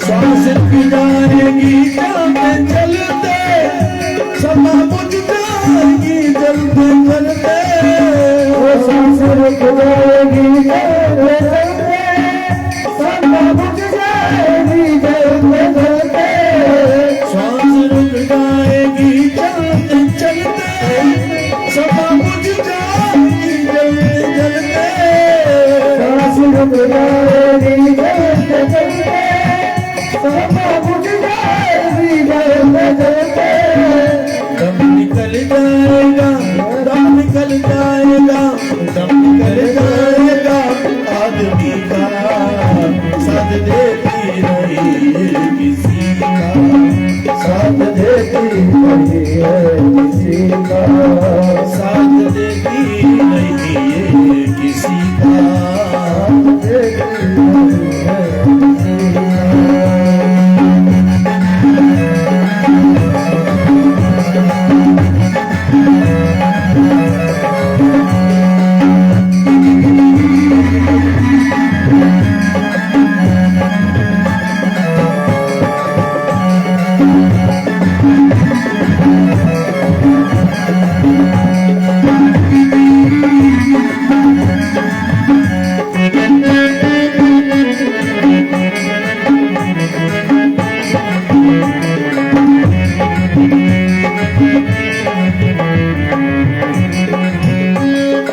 सांस की जाएगी चलते चलते, समा बुझ जाएगी जलते जलते। वो सांस रुक जाएगी जलते जलते, समा बुझ जाएगी जलते जलते। सांस रुक जाएगी चलते चलते, समा बुझ जाएगी जलते जलते। सांस रुक जाएगी जलते जलते, समा बुझ जाएगी जलते जलते। दम निकल जाएगा, दम निकल जाएगा, दम निकल जाएगा आदमी का, साथ देती नहीं किसी का, साथ देती नहीं है किसी का। साथ देती नहीं किसी का। देती नहीं है किसी का।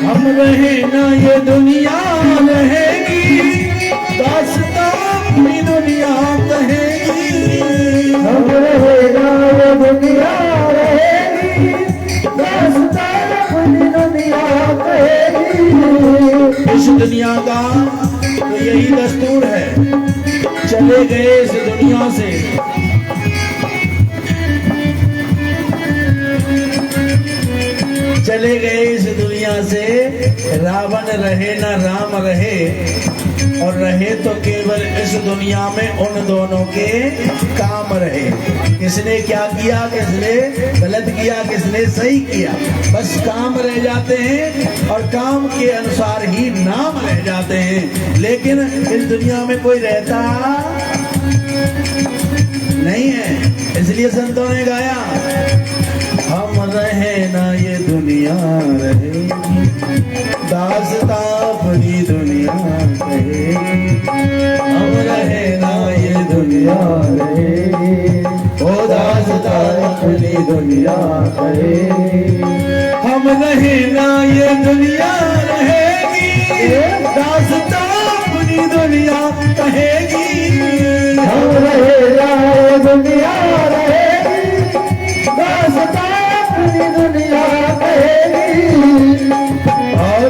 हम रहे ना ये दुनिया रहेगी, दास्तां अपनी दुनिया कहेगी। हम रहेगा ये दुनिया रहेगी, दास्तां अपनी दुनिया कहेगी। इस दुनिया का तो यही दस्तूर है, चले गए इस दुनिया से। चले गए इस दुनिया से, रावण रहे न राम रहे, और रहे तो केवल इस दुनिया में उन दोनों के काम रहे। किसने क्या किया, किसने गलत किया, किसने सही किया, बस काम रह जाते हैं और काम के अनुसार ही नाम रह जाते हैं। लेकिन इस दुनिया में कोई रहता नहीं है। इसलिए संतों ने गाया, हम रहे ना ये दुनिया रहेगी, दास्तां अपनी दुनिया कहेगी। हम रहे ना ये दुनिया रहेगी, ओ दास्तां अपनी दुनिया कहेगी। हम रहे ना ये दुनिया कहेगी, हम रहे जाए दुनिया रहेगी, दास्तां अपनी दुनिया कहेगी। और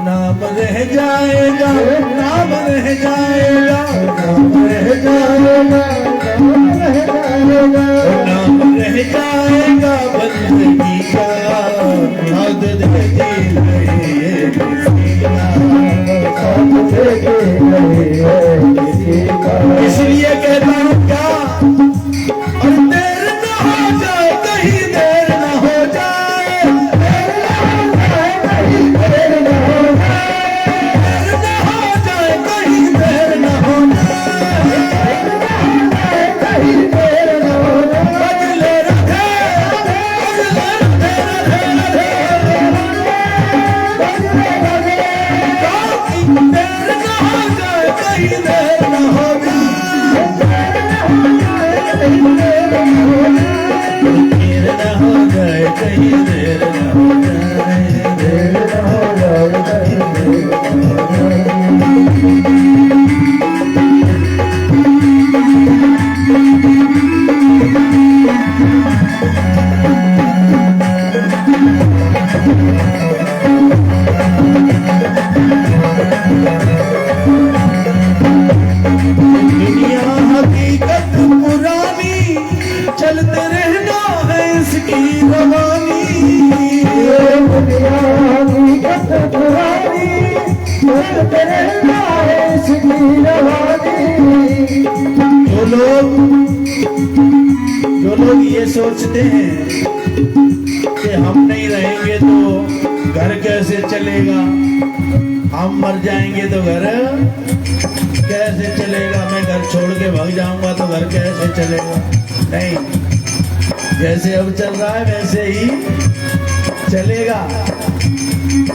नाम रह जाएगा, नाम रह जाएगा, नाम रह जाएगा, नाम रह जाएगा, नाम रह जाएगा बंदगी का, याद देगी ये किसी का। साथ देखे नहीं है किसी का। इसलिए कहता हूँ क्या, और देर न हो जाए, कहीं देर न हो जाए, देर न हो देर न हो जाए, कहीं देर न हो जाए, कहीं देर न हो बदले रखे, बदले रखे, रखे, देर न हो जाए, कहीं देर न हो जाए, देर न हो जाए, कहीं देर न हो जाए, देर न हो जाए, कहीं देर न हो जाए। दुनिया हकीकत पुरानी, चलते रहना है इसकी रवानी। ये दुनिया हकीकत पुरानी, चलते रहना है इसकी रवानी। जो लोग ये सोचते हैं कि हम नहीं रहेंगे तो घर कैसे चलेगा, हम मर जाएंगे तो घर कैसे चलेगा, मैं घर छोड़ के भाग जाऊंगा तो घर कैसे चलेगा, नहीं, जैसे अब चल रहा है वैसे ही चलेगा।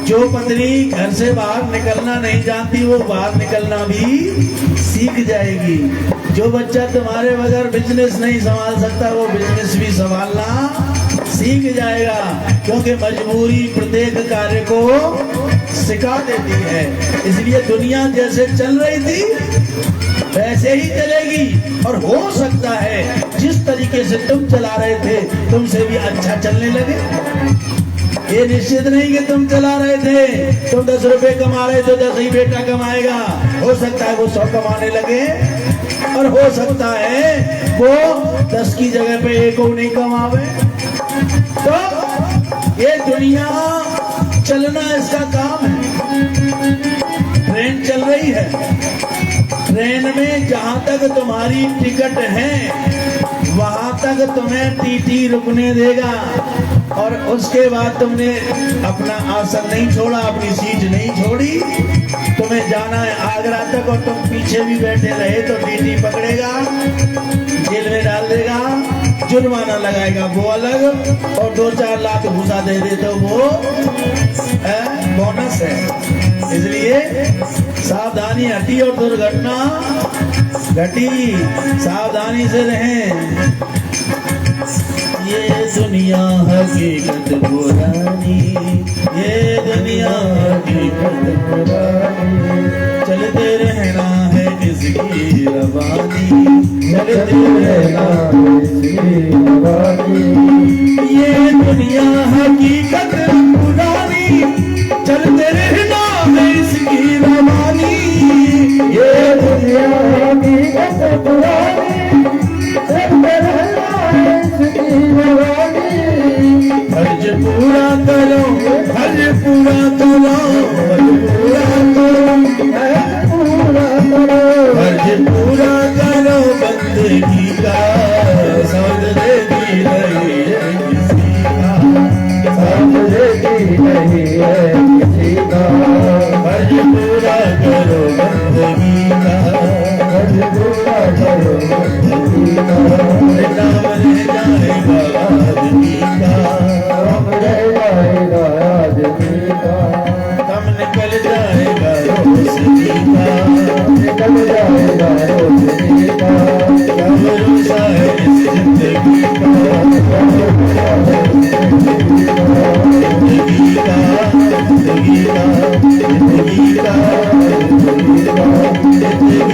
जो पत्नी घर से बाहर निकलना नहीं जानती वो बाहर निकलना भी सीख जाएगी। जो बच्चा तुम्हारे बगैर बिजनेस नहीं संभाल सकता वो बिजनेस भी संभालना सीख जाएगा, क्योंकि मजबूरी प्रत्येक कार्य को सिखा देती है। इसलिए दुनिया जैसे चल रही थी वैसे ही चलेगी, और हो सकता है जिस तरीके से तुम चला रहे थे तुमसे भी अच्छा चलने लगे। ये निश्चित नहीं कि तुम चला रहे थे, तुम 10 रुपए कमा रहे तो 10 ही बेटा कमाएगा, हो सकता है वो 100 कमाने लगे, और हो सकता है वो 10 की जगह पे 1 को नहीं कमावे। तो ये दुनिया चलना इसका काम है। ट्रेन चल रही है, ट्रेन में जहां तक तुम्हारी टिकट है वहां तक तुम्हें टीटी रुकने देगा, और उसके बाद तुमने अपना आसन नहीं छोड़ा, अपनी सीट नहीं छोड़ी, तुम्हें जाना है आगरा तक और तुम पीछे भी बैठे रहे तो टीटी पकड़ेगा, जेल में डाल देगा, जुर्माना लगाएगा वो अलग, और 2-4 लाख घुसा दे दे तो वो बोनस है। इसलिए सावधानी हटी और दुर्घटना घटी, सावधानी से रहें। ये दुनिया हकीकत पुरानी, ये दुनिया हकीकत पुरानी, चलते रहना है इसकी रवानी, चलते रहना है इसकी रवानी। ये दुनिया हकीकत पुरानी, चलते रहना है इसकी रवानी। ये दुनिया हकीकत पुरानी, चलते रहना है इसकी रवानी। फर्ज पूरा करो, फर्ज पूरा करो, फर्ज पूरा करो, फर्ज पूरा करो बंदगी का, सौद देती नहीं है किसी का, साथ देती नहीं है किसी का। फर्ज पूरा करो बंदगी का, फर्ज पूरा करो बंदगी का। नाम रह जाएगा आदमी का, हम रह जाएगा आदमी का, दम निकल जाएगा रोशनी का, निकल जाएगा रोशनी का। क्या भरोसा है इस जिंदगी का, जिंदगी का, जिंदगी का, जिंदगी का, जिंदगी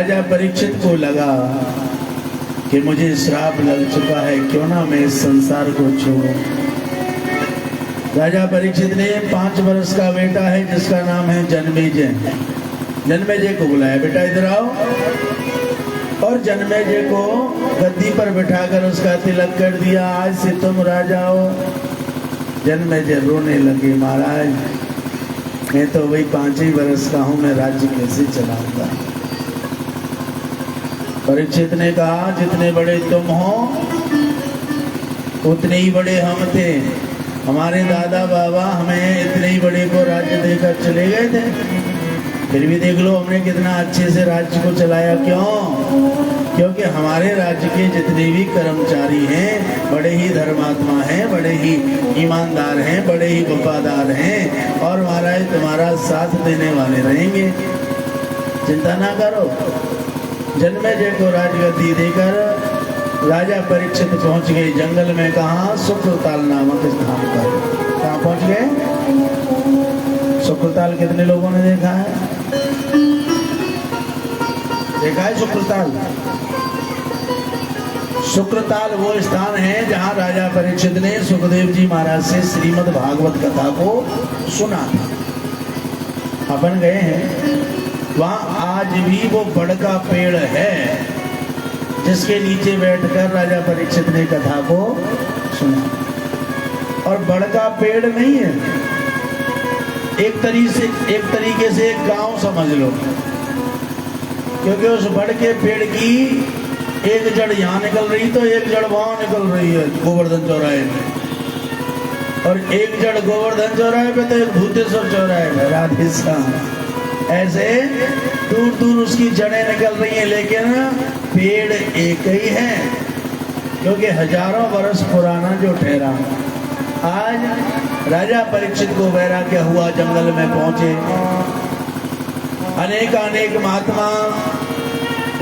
राजा परीक्षित को लगा कि मुझे श्राप लग चुका है, क्यों ना मैं इस संसार को छोड़ूं। राजा परीक्षित ने 5 वर्ष का बेटा है जिसका नाम है जन्मेजय। जन्मेजय को बुलाया, बेटा इधर आओ। और जन्मेजय को गद्दी पर बिठाकर उसका तिलक कर दिया, आज से तुम राजा हो। जन्मेजय रोने लगे, महाराज मैं तो वही 5 ही वर्ष का हूं, मैं राज्य कैसे चलाऊंगा। परीक्षित ने कहा, जितने बड़े तुम हो उतने ही बड़े हम थे। हमारे दादा बाबा हमें इतने ही बड़े को राज्य देकर चले गए थे, फिर भी देख लो हमने कितना अच्छे से राज्य को चलाया। क्यों? क्योंकि हमारे राज्य के जितने भी कर्मचारी हैं बड़े ही धर्मात्मा हैं, बड़े ही ईमानदार हैं, बड़े ही वफादार हैं और महाराज तुम्हारा साथ देने वाले रहेंगे, चिंता ना करो। जन्मेजय को राजगद्दी देकर राजा परीक्षित पहुंच गए जंगल में। कहा? सुक्रताल नामक स्थान पर। कहाँ पहुंच गए? सुक्रताल कितने लोगों ने देखा है? देखा है सुक्रताल? सुक्रताल वो स्थान है जहां राजा परीक्षित ने सुखदेव जी महाराज से श्रीमद् भागवत कथा को सुना था। अपन गए हैं वहां, आज भी वो बड़ का पेड़ है जिसके नीचे बैठकर राजा परीक्षित ने कथा को सुना। और बड़ का पेड़ नहीं है, एक तरीके से एक गांव समझ लो, क्योंकि उस बड़ के पेड़ की एक जड़ यहाँ निकल रही तो एक जड़ वहां निकल रही है गोवर्धन चौराहे में, और एक जड़ गोवर्धन चौराहे पे तो एक भूतेश्वर चौराहे में। राधेश्याम ऐसे दूर दूर उसकी जड़ें निकल रही हैं, लेकिन पेड़ एक ही है, क्योंकि हजारों वर्ष पुराना जो ठहरा। आज राजा परीक्षित को वैराग्य हुआ, जंगल में पहुंचे। अनेक महात्मा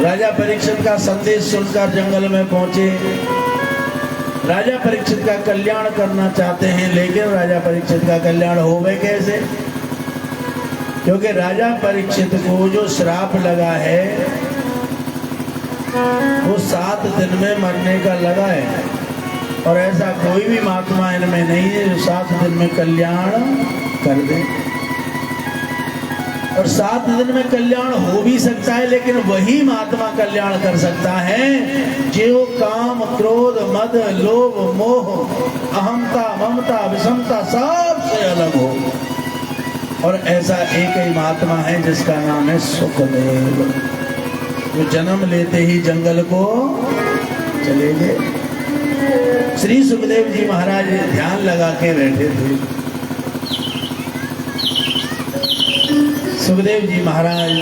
राजा परीक्षित का संदेश सुनकर जंगल में पहुंचे। राजा परीक्षित का कल्याण करना चाहते हैं, लेकिन राजा परीक्षित का कल्याण होवे कैसे? क्योंकि राजा परीक्षित को जो श्राप लगा है वो 7 दिन में मरने का लगा है, और ऐसा कोई भी महात्मा इनमें नहीं है जो 7 दिन में कल्याण कर दे। और 7 दिन में कल्याण हो भी सकता है, लेकिन वही महात्मा कल्याण कर सकता है जो काम, क्रोध, मद, लोभ, मोह, अहंता, ममता, विषमता सबसे अलग हो। और ऐसा एक ही महात्मा है जिसका नाम है सुखदेव, जो जन्म लेते ही जंगल को चले गए। श्री सुखदेव जी महाराज ध्यान लगा के बैठे थे। सुखदेव जी महाराज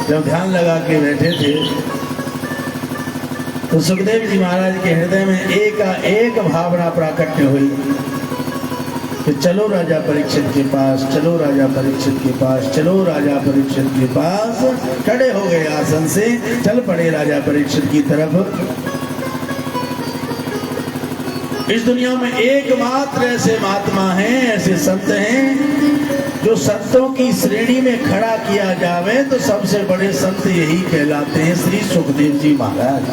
जब ध्यान लगा के बैठे थे तो सुखदेव जी महाराज के हृदय में एक भावना प्राकट्य हुई कि चलो राजा परीक्षित के पास, चलो राजा परीक्षित के पास, चलो राजा परीक्षित के पास। खड़े हो गए आसन से, चल पड़े राजा परीक्षित की तरफ। इस दुनिया में एकमात्र ऐसे महात्मा हैं, ऐसे संत हैं जो संतों की श्रेणी में खड़ा किया जावे तो सबसे बड़े संत यही कहलाते हैं, श्री सुखदेव जी महाराज।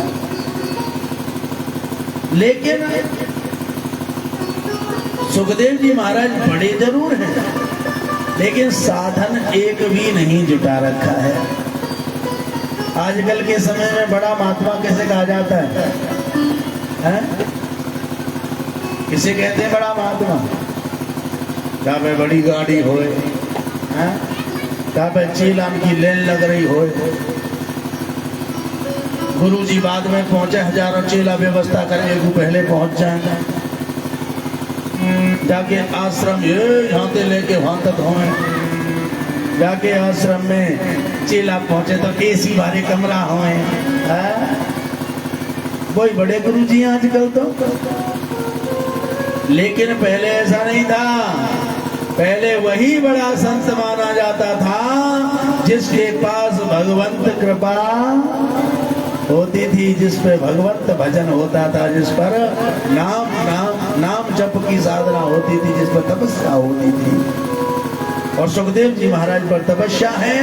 लेकिन सुखदेव जी महाराज बड़े जरूर हैं, लेकिन साधन एक भी नहीं जुटा रखा है। आजकल के समय में बड़ा महात्मा कैसे कहा जाता है? किसे कहते हैं बड़ा महात्मा? क्या पे बड़ी गाड़ी होए, क्या पे चीलाम की लेन लग रही होए, गुरु जी बाद में पहुंचे, हजारों चेला व्यवस्था करके को पहले पहुंच जाएंगे, जाके आश्रम यहाँ से लेके वहां तक होए, जाके आश्रम में चेला पहुंचे तो एसी वाले कमरा होए। कोई बड़े गुरु जी हैं आजकल तो। लेकिन पहले ऐसा नहीं था। पहले वही बड़ा संत माना जाता था जिसके पास भगवंत कृपा होती थी, जिस पे भगवंत भजन होता था, जिस पर नाम जप की साधना होती थी, जिस पर तपस्या होती थी। और सुखदेव जी महाराज पर तपस्या है।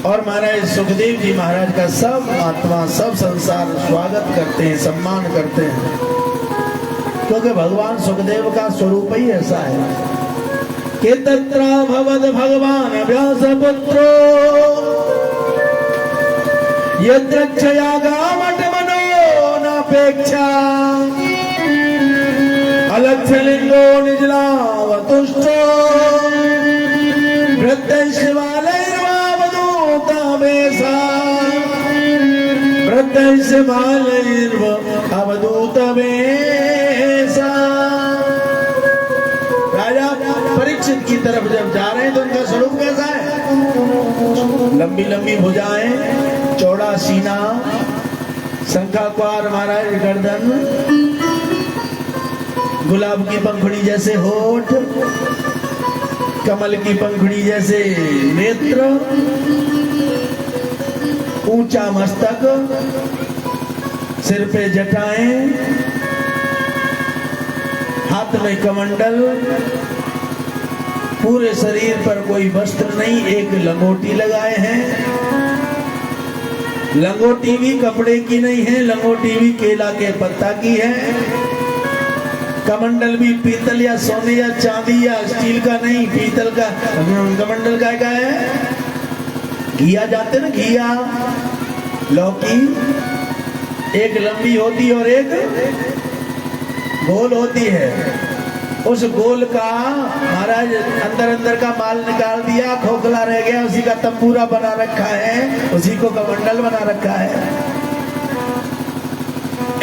और महाराज सुखदेव जी महाराज का सब आत्मा सब संसार स्वागत करते हैं, सम्मान करते हैं, क्योंकि भगवान सुखदेव का स्वरूप ही ऐसा है कि तत्रा भवद भगवान व्यासपुत्रो यद्रक्षया गामट मनो नापेक्षा अलक्षलिंगो निजलावतुष्टो वृद्धशिवालैर्वावधूतमेषा वृद्धशिवालैर्वावधूतमेषा। राजा परीक्षित की तरफ जब जा रहे हैं तो उनका स्वरूप कैसा है? लंबी लंबी भुजाएं, चौड़ा सीना, शंखाकार महाराज गर्दन, गुलाब की पंखुड़ी जैसे होठ, कमल की पंखुड़ी जैसे नेत्र, ऊंचा मस्तक, सिर पे जटाएं, हाथ में कमंडल, पूरे शरीर पर कोई वस्त्र नहीं, एक लंगोटी लगाए हैं। लंगोटी भी कपड़े की नहीं है, लंगोटी भी केला के पत्ता की है। कमंडल भी पीतल या सोने या चांदी या स्टील का नहीं, पीतल का कमंडल का है। घिया जाते ना, घिया लौकी एक लंबी होती और एक गोल होती है। उस गोल का महाराज अंदर अंदर का माल निकाल दिया, खोखला रह गया, उसी का तंबूरा बना रखा है, उसी को कमंडल बना रखा है।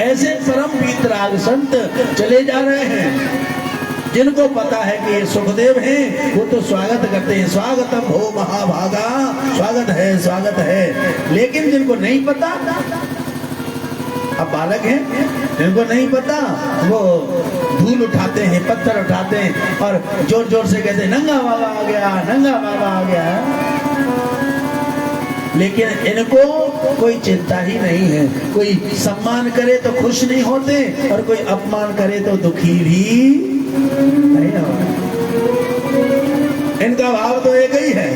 ऐसे परम वीतराग संत चले जा रहे हैं, जिनको पता है कि ये सुखदेव हैं, वो तो स्वागत करते हैं, स्वागतम हो महाभागा, स्वागत है स्वागत है। लेकिन जिनको नहीं पता, अब बालक हैं, जिनको नहीं पता, वो धूल उठाते हैं, पत्थर उठाते हैं और जोर जोर से कहते हैं नंगा बाबा आ गया, नंगा बाबा आ गया। लेकिन इनको कोई चिंता ही नहीं है। कोई सम्मान करे तो खुश नहीं होते और कोई अपमान करे तो दुखी भी नहीं होते। इनका भाव तो एक ही है,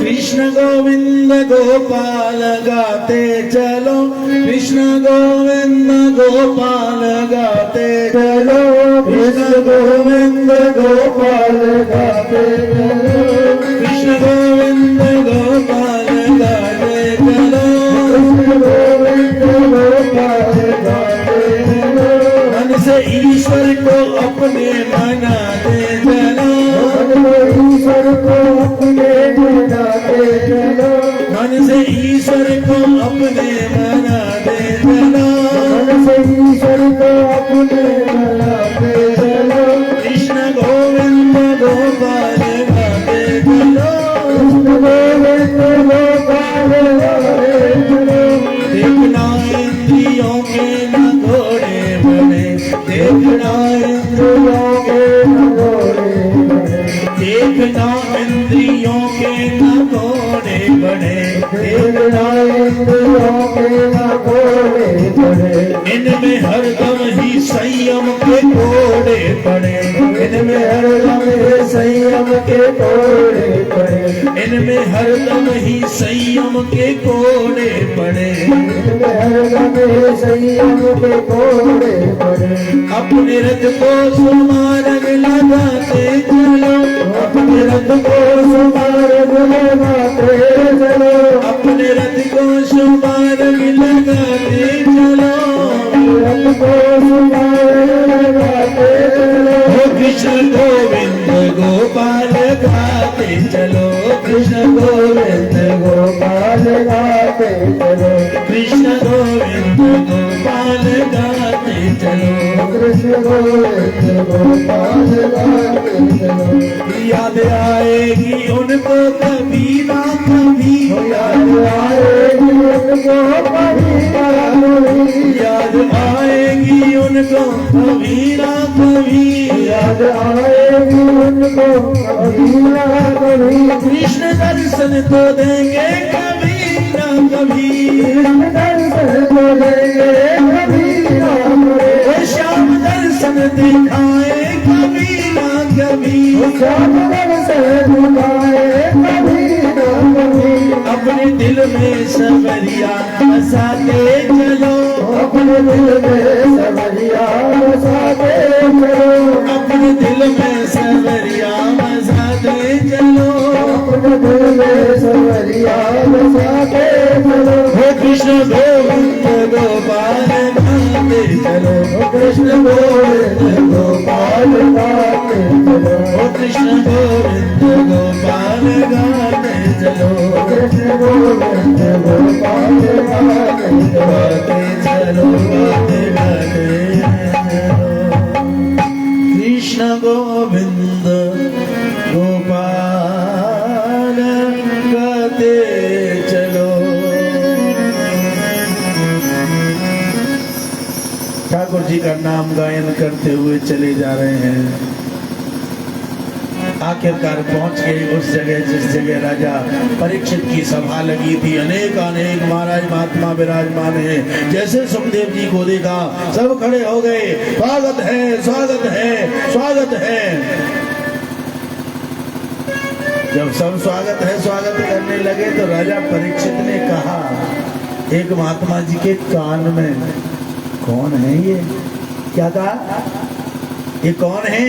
कृष्ण गोविंद गोपाल गाते चलो, कृष्ण गोविंद गोपाल गाते चलो, कृष्ण गोविंद गोपाल गाते चलो, कृष्ण गोविंद गोपाल गाते चलो, कृष्ण गोविंद गोपाल गाते चलो। मन से ईश्वर को अपने मनाते चलो, ईश्वर को अपने मनाते चलो, मन से ईश्वर को अपने मनाते चलो, मन से ईश्वर को अपने मनाते चलो, कृष्ण गोविंद गोपाल गाते चलो, कृष्ण गोविंद गोपाल गाते चलो। देखना इंद्रियों के न घोड़े बने, देखना इंद्रियों के न घोड़े बने, देखना इंद्रियों के न घोड़े बढ़े, देखना इंद्रियों के न घोड़े बढ़े। इनमें हरदम ही संयम के घोड़े पड़े, इनमें हरदम ही संयम के घोड़े पड़े, इनमें हरदम ही संयम के घोड़े पड़े, इनमें हरदम ही संयम के घोड़े पड़े। अपने रथ को सुमारग लगाते चलो, अपने रथ को सुमारग लगाते चलो, अपने रथ को सुमारग लगाते चलो, रथ को सुमारग लगाते चलो। कृष्ण गोविंद गोपाल गाते चलो, कृष्ण गोविंद गोपाल गाते चलो, कृष्ण गोविंद गोपाल गाते चलो, कृष्ण गोविंद गोपाल गाते चलो। याद आएगी उनको कभी ना कभी, याद आएगी उनको कभी ना कभी, याद आएगी उनको कभी ना कभी, याद आएगी उनको कभी ना कभी। कृष्ण दर्शन तो देंगे कभी ना कभी, कृष्ण दर्शन तो देंगे कभी ना कभी, श्याम दर्शन दिखाए कभी ना कभी, श्याम दर्शन दिखाए कभी ना कभी। अपने दिल में सवरिया बसाते चलो, अपने दिल में सवरिया बसाते चलो, हे कृष्ण गोविंद गोपाल गाते चलो, कृष्ण गोविंद गोपाल गाते चलो, कृष्ण गोविंद गोपाल गाते चलो, कृष्ण गोविंद गोपाल गाते चलो, गाते चलो, कृष्ण गोविंद गोपाल गाते चलो। ठाकुर जी का नाम गायन करते हुए चले जा रहे हैं। आखिरकार पहुंच गए उस जगह जिस जगह राजा परीक्षित की सभा लगी थी। अनेक अनेक महाराज महात्मा विराजमान है। जैसे सुखदेव जी को देखा सब खड़े हो गए, स्वागत है स्वागत है स्वागत है। जब सब स्वागत करने लगे तो राजा परीक्षित ने कहा एक महात्मा जी के कान में, कौन है ये? क्या कहा? ये कौन है?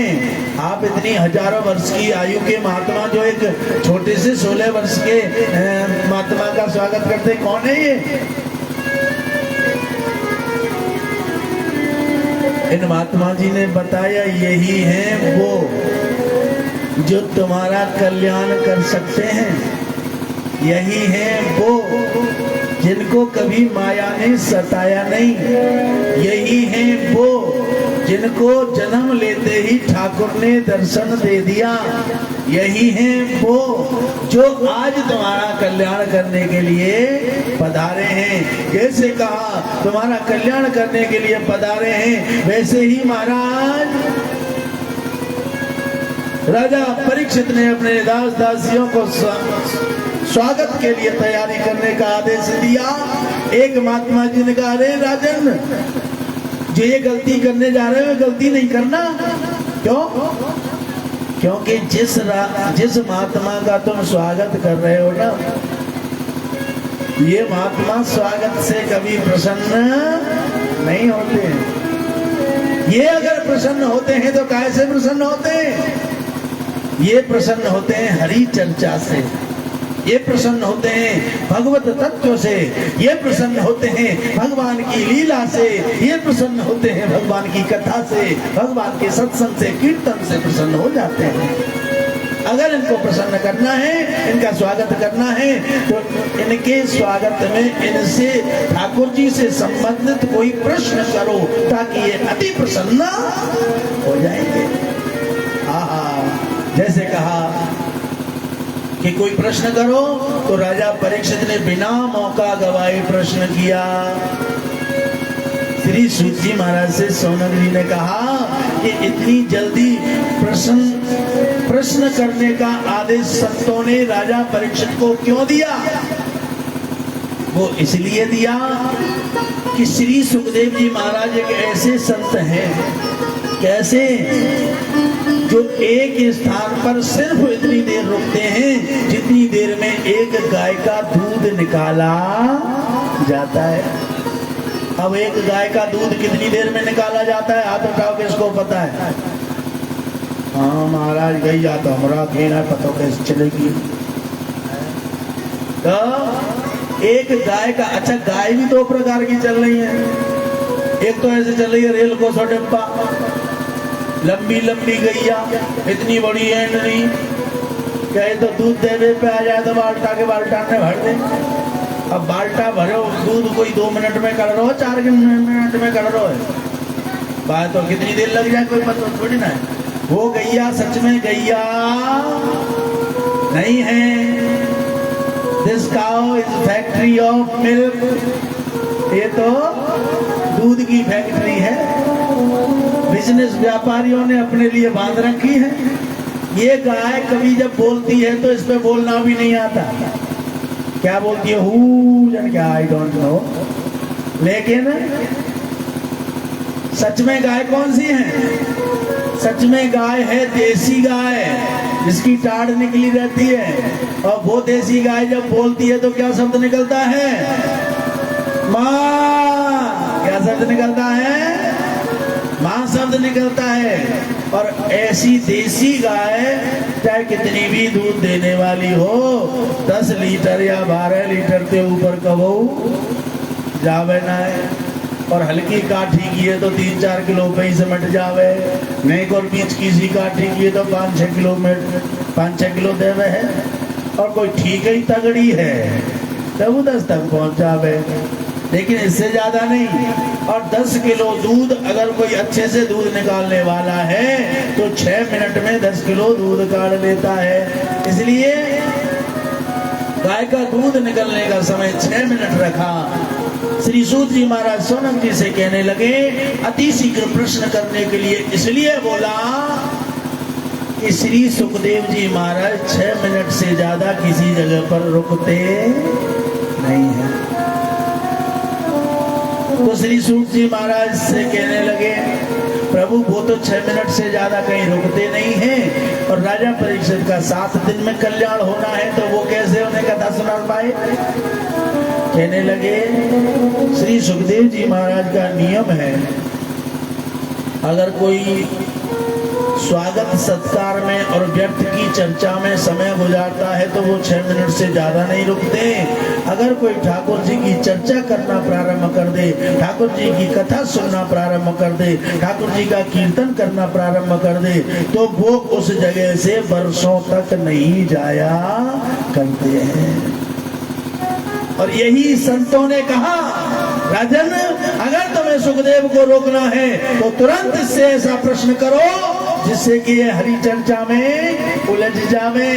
आप इतनी हजारों वर्ष की आयु के महात्मा जो एक छोटे से 16 वर्ष के महात्मा का स्वागत करते, कौन है ये? इन महात्मा जी ने बताया यही है वो जो तुम्हारा कल्याण कर सकते हैं, यही है वो जिनको कभी माया ने सताया नहीं, यही है वो जिनको जन्म लेते ही ठाकुर ने दर्शन दे दिया, यही है वो जो आज तुम्हारा कल्याण करने के लिए पधारे हैं। जैसे कहा तुम्हारा कल्याण करने के लिए पधारे हैं, वैसे ही महाराज राजा परीक्षित ने अपने दास दासियों को स्वागत के लिए तैयारी करने का आदेश दिया। एक महात्मा जी ने कहा, अरे राजन, जो ये गलती करने जा रहे हो गलती नहीं करना। क्यों? क्योंकि जिस महात्मा का तुम स्वागत कर रहे हो ना, ये महात्मा स्वागत से कभी प्रसन्न नहीं होते। ये अगर प्रसन्न होते हैं तो काहे से प्रसन्न होते हैं? ये प्रसन्न होते हैं हरि चर्चा से, ये प्रसन्न होते हैं भगवत तत्व से, ये प्रसन्न होते हैं भगवान की लीला से, ये प्रसन्न होते हैं भगवान की कथा से, भगवान के सत्संग से, कीर्तन से प्रसन्न हो जाते हैं। अगर इनको प्रसन्न करना है, इनका स्वागत करना है, तो इनके स्वागत में इनसे ठाकुर जी से संबंधित कोई प्रश्न करो ताकि ये अति प्रसन्न हो जाएंगे। जैसे कहा कि कोई प्रश्न करो, तो राजा परीक्षित ने बिना मौका गवाए प्रश्न किया। श्री सूत जी महाराज से सोनक जी ने कहा कि इतनी जल्दी प्रश्न करने का आदेश संतों ने राजा परीक्षित को क्यों दिया? वो इसलिए दिया कि श्री सुखदेव जी महाराज एक ऐसे संत हैं, कैसे, जो एक स्थान पर सिर्फ इतनी देर रुकते हैं जितनी देर में एक गाय का दूध निकाला जाता है। अब एक गाय का दूध कितनी देर में निकाला जाता है? हाथ उठाओ, किसको पता है? हाँ महाराज, गैया तो हमारा घेरा पता कैसे चलेगी। तो एक गाय का, अच्छा गाय भी दो प्रकार की चल रही है। एक तो ऐसे चल रही है रेल को सौ डिब्बा, लंबी लंबी गैया, इतनी बड़ी एंडनी, कहे तो दूध देवे पे आ जाए तो बाल्टा के बाल्टा में भर दे। अब बाल्टा भरो दूध कोई 2 मिनट में कर रहा हो, 4 मिनट में कर रहा है, बात तो कितनी देर लग जाए कोई पता थोड़ी ना है। वो गैया सच में गैया नहीं है। This cow is factory of milk, ये तो दूध की फैक्ट्री है, बिजनेस व्यापारियों ने अपने लिए बांध रखी है। ये गाय कभी जब बोलती है तो इस पे बोलना भी नहीं आता। क्या बोलती है? हू जन क्या, आई डोंट नो। लेकिन सच में गाय कौन सी है? सच में गाय है देसी गाय, जिसकी टाड़ निकली रहती है। और वो देसी गाय जब बोलती है तो क्या शब्द निकलता है? माँ। क्या शब्द निकलता है? माँ शब्द स्वाद निकलता है। और ऐसी देसी गाय चाहे कितनी भी दूध देने वाली हो, 10 लीटर या 12 लीटर के ऊपर कबो जावे ना है। और हल्की काठी की है तो 3-4 किलो पे ही समट जावे, नहीं और बीच की सी काठी की है तो 5-6 किलो देवे है। और कोई ठीक ही तगड़ी है तब वो 10 तक पहुंच जावे, लेकिन इससे ज्यादा नहीं। और 10 किलो दूध अगर कोई अच्छे से दूध निकालने वाला है तो 6 मिनट में 10 किलो दूध काढ़ लेता है। इसलिए गाय का दूध निकलने का समय 6 मिनट रखा। श्री सूत जी महाराज सोनक जी से कहने लगे, अति शीघ्र प्रश्न करने के लिए इसलिए बोला कि श्री सुखदेव जी महाराज 6 मिनट से ज्यादा किसी जगह पर रुकते नहीं है। तो श्री सूत जी महाराज से कहने लगे, प्रभु वो तो 6 मिनट से ज्यादा कहीं रुकते नहीं हैं, और राजा परीक्षित का 7 दिन में कल्याण होना है तो वो कैसे उन्हें कथा सुना पाए। कहने लगे, श्री सुखदेव जी महाराज का नियम है, अगर कोई स्वागत सत्कार में और व्यर्थ की चर्चा में समय गुजारता है तो वो 6 मिनट से ज्यादा नहीं रुकते। अगर कोई ठाकुर जी की चर्चा करना प्रारंभ कर दे, ठाकुर जी की कथा सुनना प्रारंभ कर दे, ठाकुर जी का कीर्तन करना प्रारंभ कर दे, तो वो उस जगह से वर्षों तक नहीं जाया करते हैं। और यही संतों ने कहा, राजन अगर तुम्हें सुखदेव को रोकना है तो तुरंत इससे ऐसा प्रश्न करो जिससे कि ये हरि चर्चा में उलझ जावे।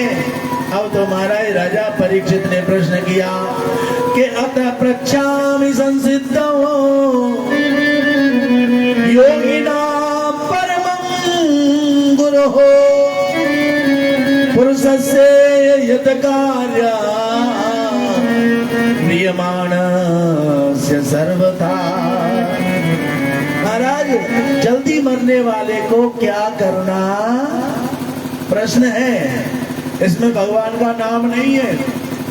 अब तो महाराज राजा परीक्षित ने प्रश्न किया कि अतः पृच्छामि संसिद्धो योगिनां परमं गुरोः पुरुषस्य यत् कार्यं म्रियमाणस्य सर्वथा। महाराज जल्दी मरने वाले को क्या करना, प्रश्न है। इसमें भगवान का नाम नहीं है,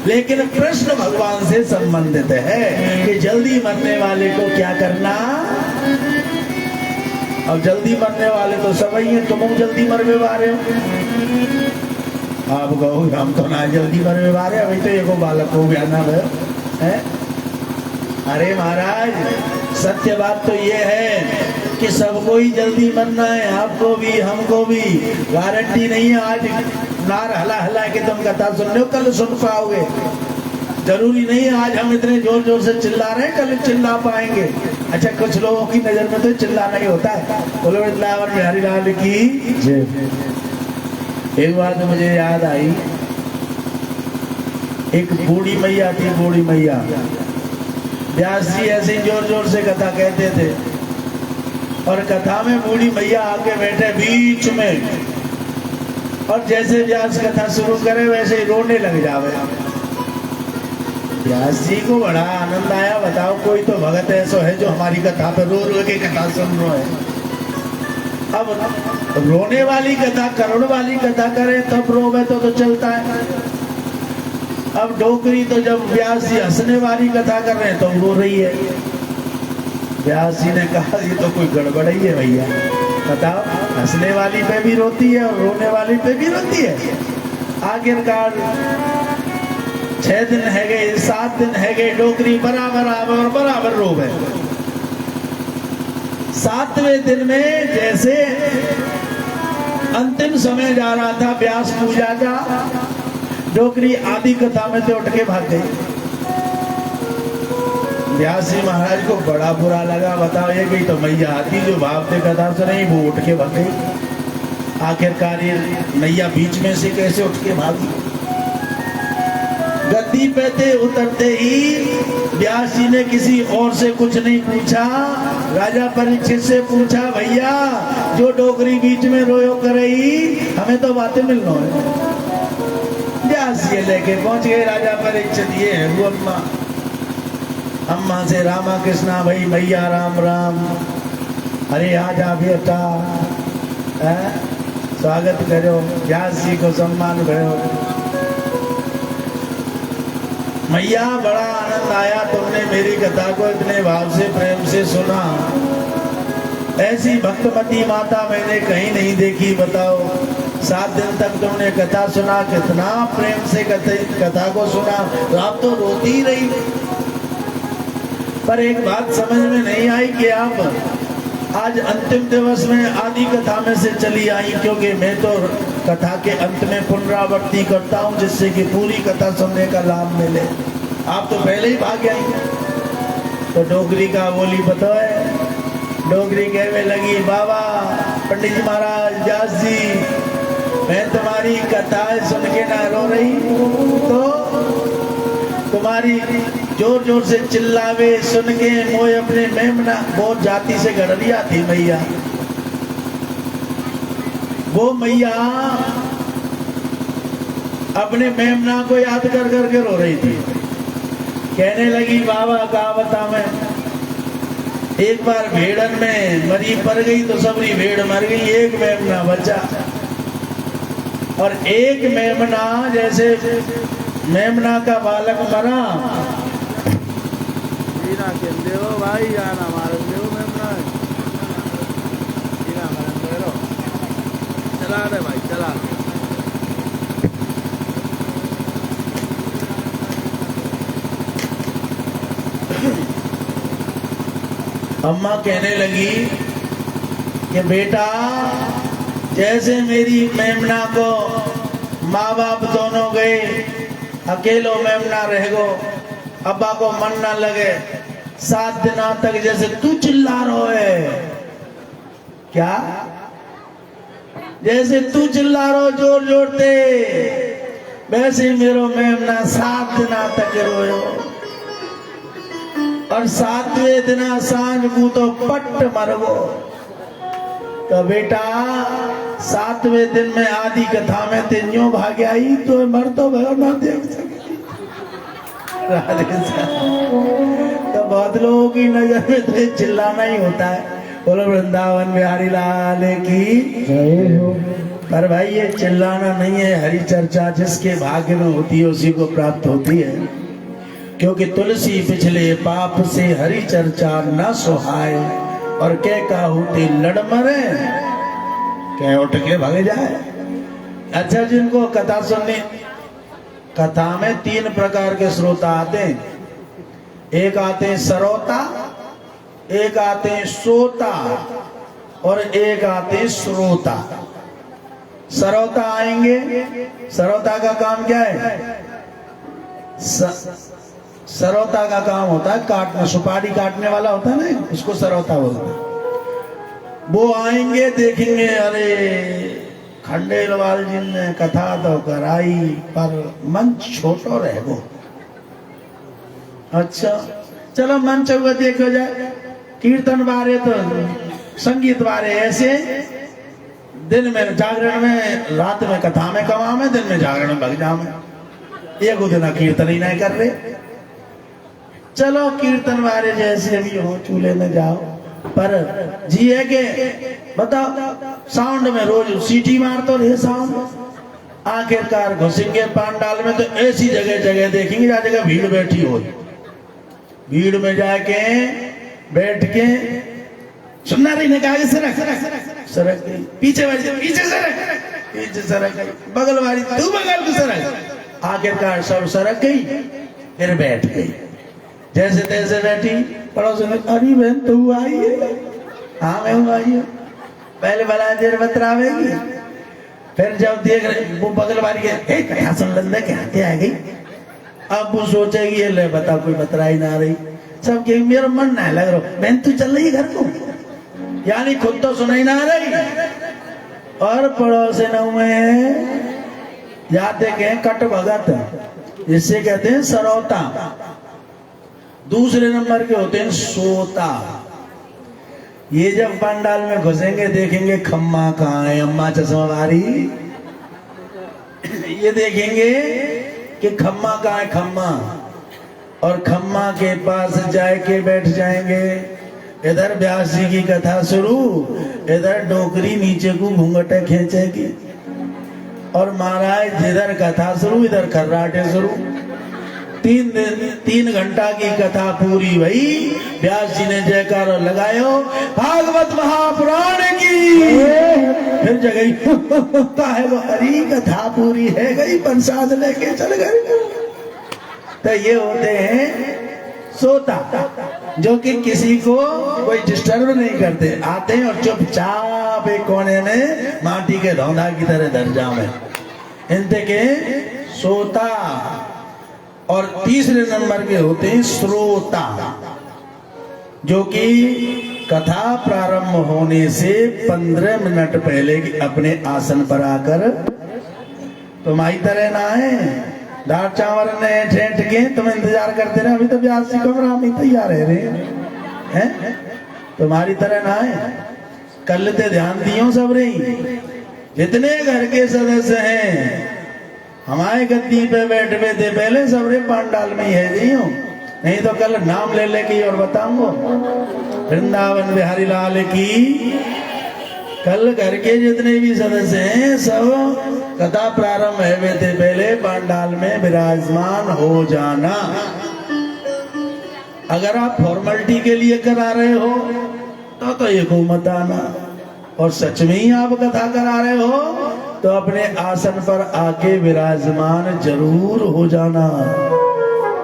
लेकिन प्रश्न भगवान से संबंधित है कि जल्दी मरने वाले को क्या करना। अब जल्दी मरने वाले तो सब ही हैं, तुम जल्दी मरवे वाले हो। आप कहो हम तो ना जल्दी मरवे वाले, अभी तो एक बालक हो गया ना है। अरे महाराज सत्य बात तो ये है कि सबको ही जल्दी मरना है, आपको भी हमको भी। गारंटी नहीं है आज नार हला हला के तुम कथा सुन रहे हो कल सुन पाओगे, जरूरी नहीं है आज हम इतने जोर जोर से चिल्ला रहे हैं कल चिल्ला पाएंगे। अच्छा कुछ लोगों की नजर में तो चिल्लाना ही होता है। बोलो वृंदावन बिहारी लाल की जय। एक बार तो मुझे याद आई, एक बूढ़ी मैया थी, बूढ़ी मैया। व्यास जी ऐसे जोर जोर से कथा कहते थे और कथा में बूढ़ी मैया आके बैठे बीच में, और जैसे व्यास कथा शुरू करे वैसे ही रोने लग जावे। व्यास जी को बड़ा आनंद आया। बताओ कोई तो भगत ऐसा है जो हमारी कथा पे रो रो के कथा सुन रहा है। अब रोने वाली कथा करुण वाली कथा करे तब रोवे तो चलता है। अब डोकरी तो जब व्यास जी हंसने वाली कथा कर रहे हैं तो रो रही है। व्यास जी ने कहा ये तो कोई गड़बड़ ही है भैया, बताओ हंसने वाली पे भी रोती है और रोने वाली पे भी रोती है। आखिरकार 6 दिन है गए, 7 दिन है गए, डोकरी बराबर रोवे। 7वें दिन में जैसे अंतिम समय जा रहा था व्यास पूजा का, डोकरी आदि कथा में से उठ के भाग गई। व्यास जी महाराज को बड़ा बुरा लगा। बताओ ये गई तो मैया आती जो भाव से कथा सुनाई वो उठ के भाग गई। आखिरकार ये मैया बीच में से कैसे उठ के भागी। गद्दी पे थे उतरते ही व्यास जी ने किसी और से कुछ नहीं पूछा, राजा परीक्षित से पूछा, भैया जो डोकरी बीच में रोयो करई हमें तो बातें मिलना है। व्यास जी लेके पहुंच गए राजा परीक्षित। ये है वो अम्मा, अम्मा से रामा कृष्णा भाई भैया राम राम, अरे आजा बेटा, स्वागत करो, व्यास जी को सम्मान करो। मैया बड़ा आनंद आया, तुमने मेरी कथा को इतने भाव से प्रेम से सुना। ऐसी भक्तमती माता मैंने कहीं नहीं देखी। बताओ 7 दिन तक तुमने कथा सुना, कितना प्रेम से कथा को सुना, तो आप तो रोती ही रही। पर एक बात समझ में नहीं आई कि आप आज अंतिम दिवस में आदि कथा में से चली आई, क्योंकि मैं तो कथा के अंत में पुनरावृत्ति करता हूँ जिससे कि पूरी कथा सुनने का लाभ मिले। आप तो पहले ही भाग आई। तो डोगरी का बोली बताओ है, डोगरी कहने लगी, बाबा पंडित जी महाराज व्यास जी, मैं तुम्हारी कथा सुन के ना रो रही तो तुम्हारी जोर जोर से चिल्लावे सुन के मोए अपने मेमना, बहुत जाति से गड़रिया थी मैया, वो मैया अपने मेमना को याद कर करके रो रही थी। कहने लगी, बाबा का बता मैं, एक बार भेड़न में मरी पड़ गई तो सबरी भेड़ मर गई, एक मेमना बचा। और एक मेमना, जैसे मेमना का बालक मरा, भाई जाना मार मेमना चला दे भाई, चला दे। अम्मा कहने लगी कि बेटा, जैसे मेरी मेमना को माँ बाप दोनों गए, अकेलो मेमना रह गो, अब्बा को मन ना लगे, 7 दिनों तक जैसे तू चिल्ला रहो है, क्या जैसे तू चिल्ला रहो जोर जोर से, वैसे मेरो मेमना 7 दिनों तक रोयो। और 7वें दिन सांझ को तो पट मरगो। तो बेटा 7वें दिन में आदि कथा में तेन्यो भाग आई तो मर तो ना देख सके। तो बहुत लोगों की नजर में तो चिल्लाना ही होता है। बोलो वृंदावन बिहारी लाल की जय हो। पर भाई ये चिल्लाना नहीं है, हरि चर्चा जिसके भाग्य में होती है उसी को प्राप्त होती है। क्योंकि तुलसी पिछले पाप से हरि चर्चा न सुहाए, और के का होते लड़ मरे, के उठ के भागे जाए। अच्छा, जिनको कथा सुननी, कथा में 3 प्रकार के श्रोता आते हैं। एक आते हैं सरोता, एक आते हैं सोता, और एक आते हैं श्रोता। सरोता आएंगे, सरोता का काम क्या है? सरोता का काम होता है काटना, सुपारी काटने वाला होता है ना, उसको सरोता बोलते हैं। वो आएंगे, देखेंगे, अरे खंडेलवाल जी ने कथा तो कराई पर मन छोटो रह गो। अच्छा चलो मन चौका देखो जाए, कीर्तन बारे तो संगीत बारे ऐसे, दिन में जागरण में, रात में कथा में कमा में, दिन में जागरण में भग जा में, एक दिन कीर्तन ही नहीं कर रहे। चलो कीर्तन वाले जैसे भी हो चूल्हे में जाओ, पर जी है के बताओ साउंड में रोज सीटी मार तो रहे साउंड। आखिरकार घुसेंगे पांडाल में तो ऐसी जगह जगह देखेंगे जहाँ जगह भीड़ बैठी हो, भीड़ में जाके बैठ के सुनना रही ने कहा सरक सरक गई, पीछे पीछे सरक गई, बगल वाली तू बगल को सरक। आखिरकार सब सरक गई, फिर बैठ गई। जैसे तैसे बैठी, पड़ोसी ने, अरे बहन तू आई है? हाँ मैं हूँ, आई है। पहले भला देर बतरावेगी, फिर जब देख रहे वो बगल वाली के कथा सुन लंदे कहते आ गई, अब वो सोचेगी ये ले बता कोई बतराई ना रही, सब कहेंगे मेरा मन ना लग रहा, बहन तू चल रही घर को, यानी खुद तो सुनाई ना रही और पड़ोसी न में जाते कहें कट भगत, जिससे कहते हैं सरोता। दूसरे नंबर के होते हैं सोता। ये जब पंडाल में घुसेंगे देखेंगे खम्मा कहाँ है, अम्मा चश्मा वाली, ये देखेंगे कि खम्मा कहाँ है, खम्मा, और खम्मा के पास जाके बैठ जाएंगे। इधर व्यास जी की कथा शुरू, इधर डोकरी नीचे को घूंघटे खींचेगी, और महाराज जिधर कथा शुरू इधर खर्राटे शुरू। तीन घंटा की कथा पूरी भई। व्यास जी ने जयकारो लगायो, भागवत महापुराण की। फिर जगई है वो हरी कथा पूरी है गई, प्रसाद लेके चल गए। तो ये होते हैं सोता, जो कि किसी को कोई डिस्टर्ब नहीं करते, आते हैं और चुपचाप एक कोने में माटी के धौंधा की तरह धर जावे इनते के सोता। और तीसरे नंबर के होते हैं श्रोता, जो कि कथा प्रारंभ होने से 15 मिनट पहले अपने आसन पर आकर तुम आई तरह ना है दाल चावल ने ठेठ के तुम इंतजार करते रहे। अभी तो ब्यास जी कमरा में तैयार है रे हैं, तुम्हारी तरह ना है। कल ते ध्यान दियो सब रे, जितने घर के सदस्य हैं हमारे गद्दी पे बैठ थे पहले सब रे पांडाल में है जियो, नहीं तो कल नाम ले लेके और बताऊंगा। वृंदावन बिहारी लाल की। कल घर के जितने भी सदस्य हैं सब कथा प्रारंभ है थे पहले पांडाल में विराजमान हो जाना। अगर आप फॉर्मेलिटी के लिए करा रहे हो तो ये को मत आना, और सच में ही आप कथा करा रहे हो तो अपने आसन पर आके विराजमान जरूर हो जाना।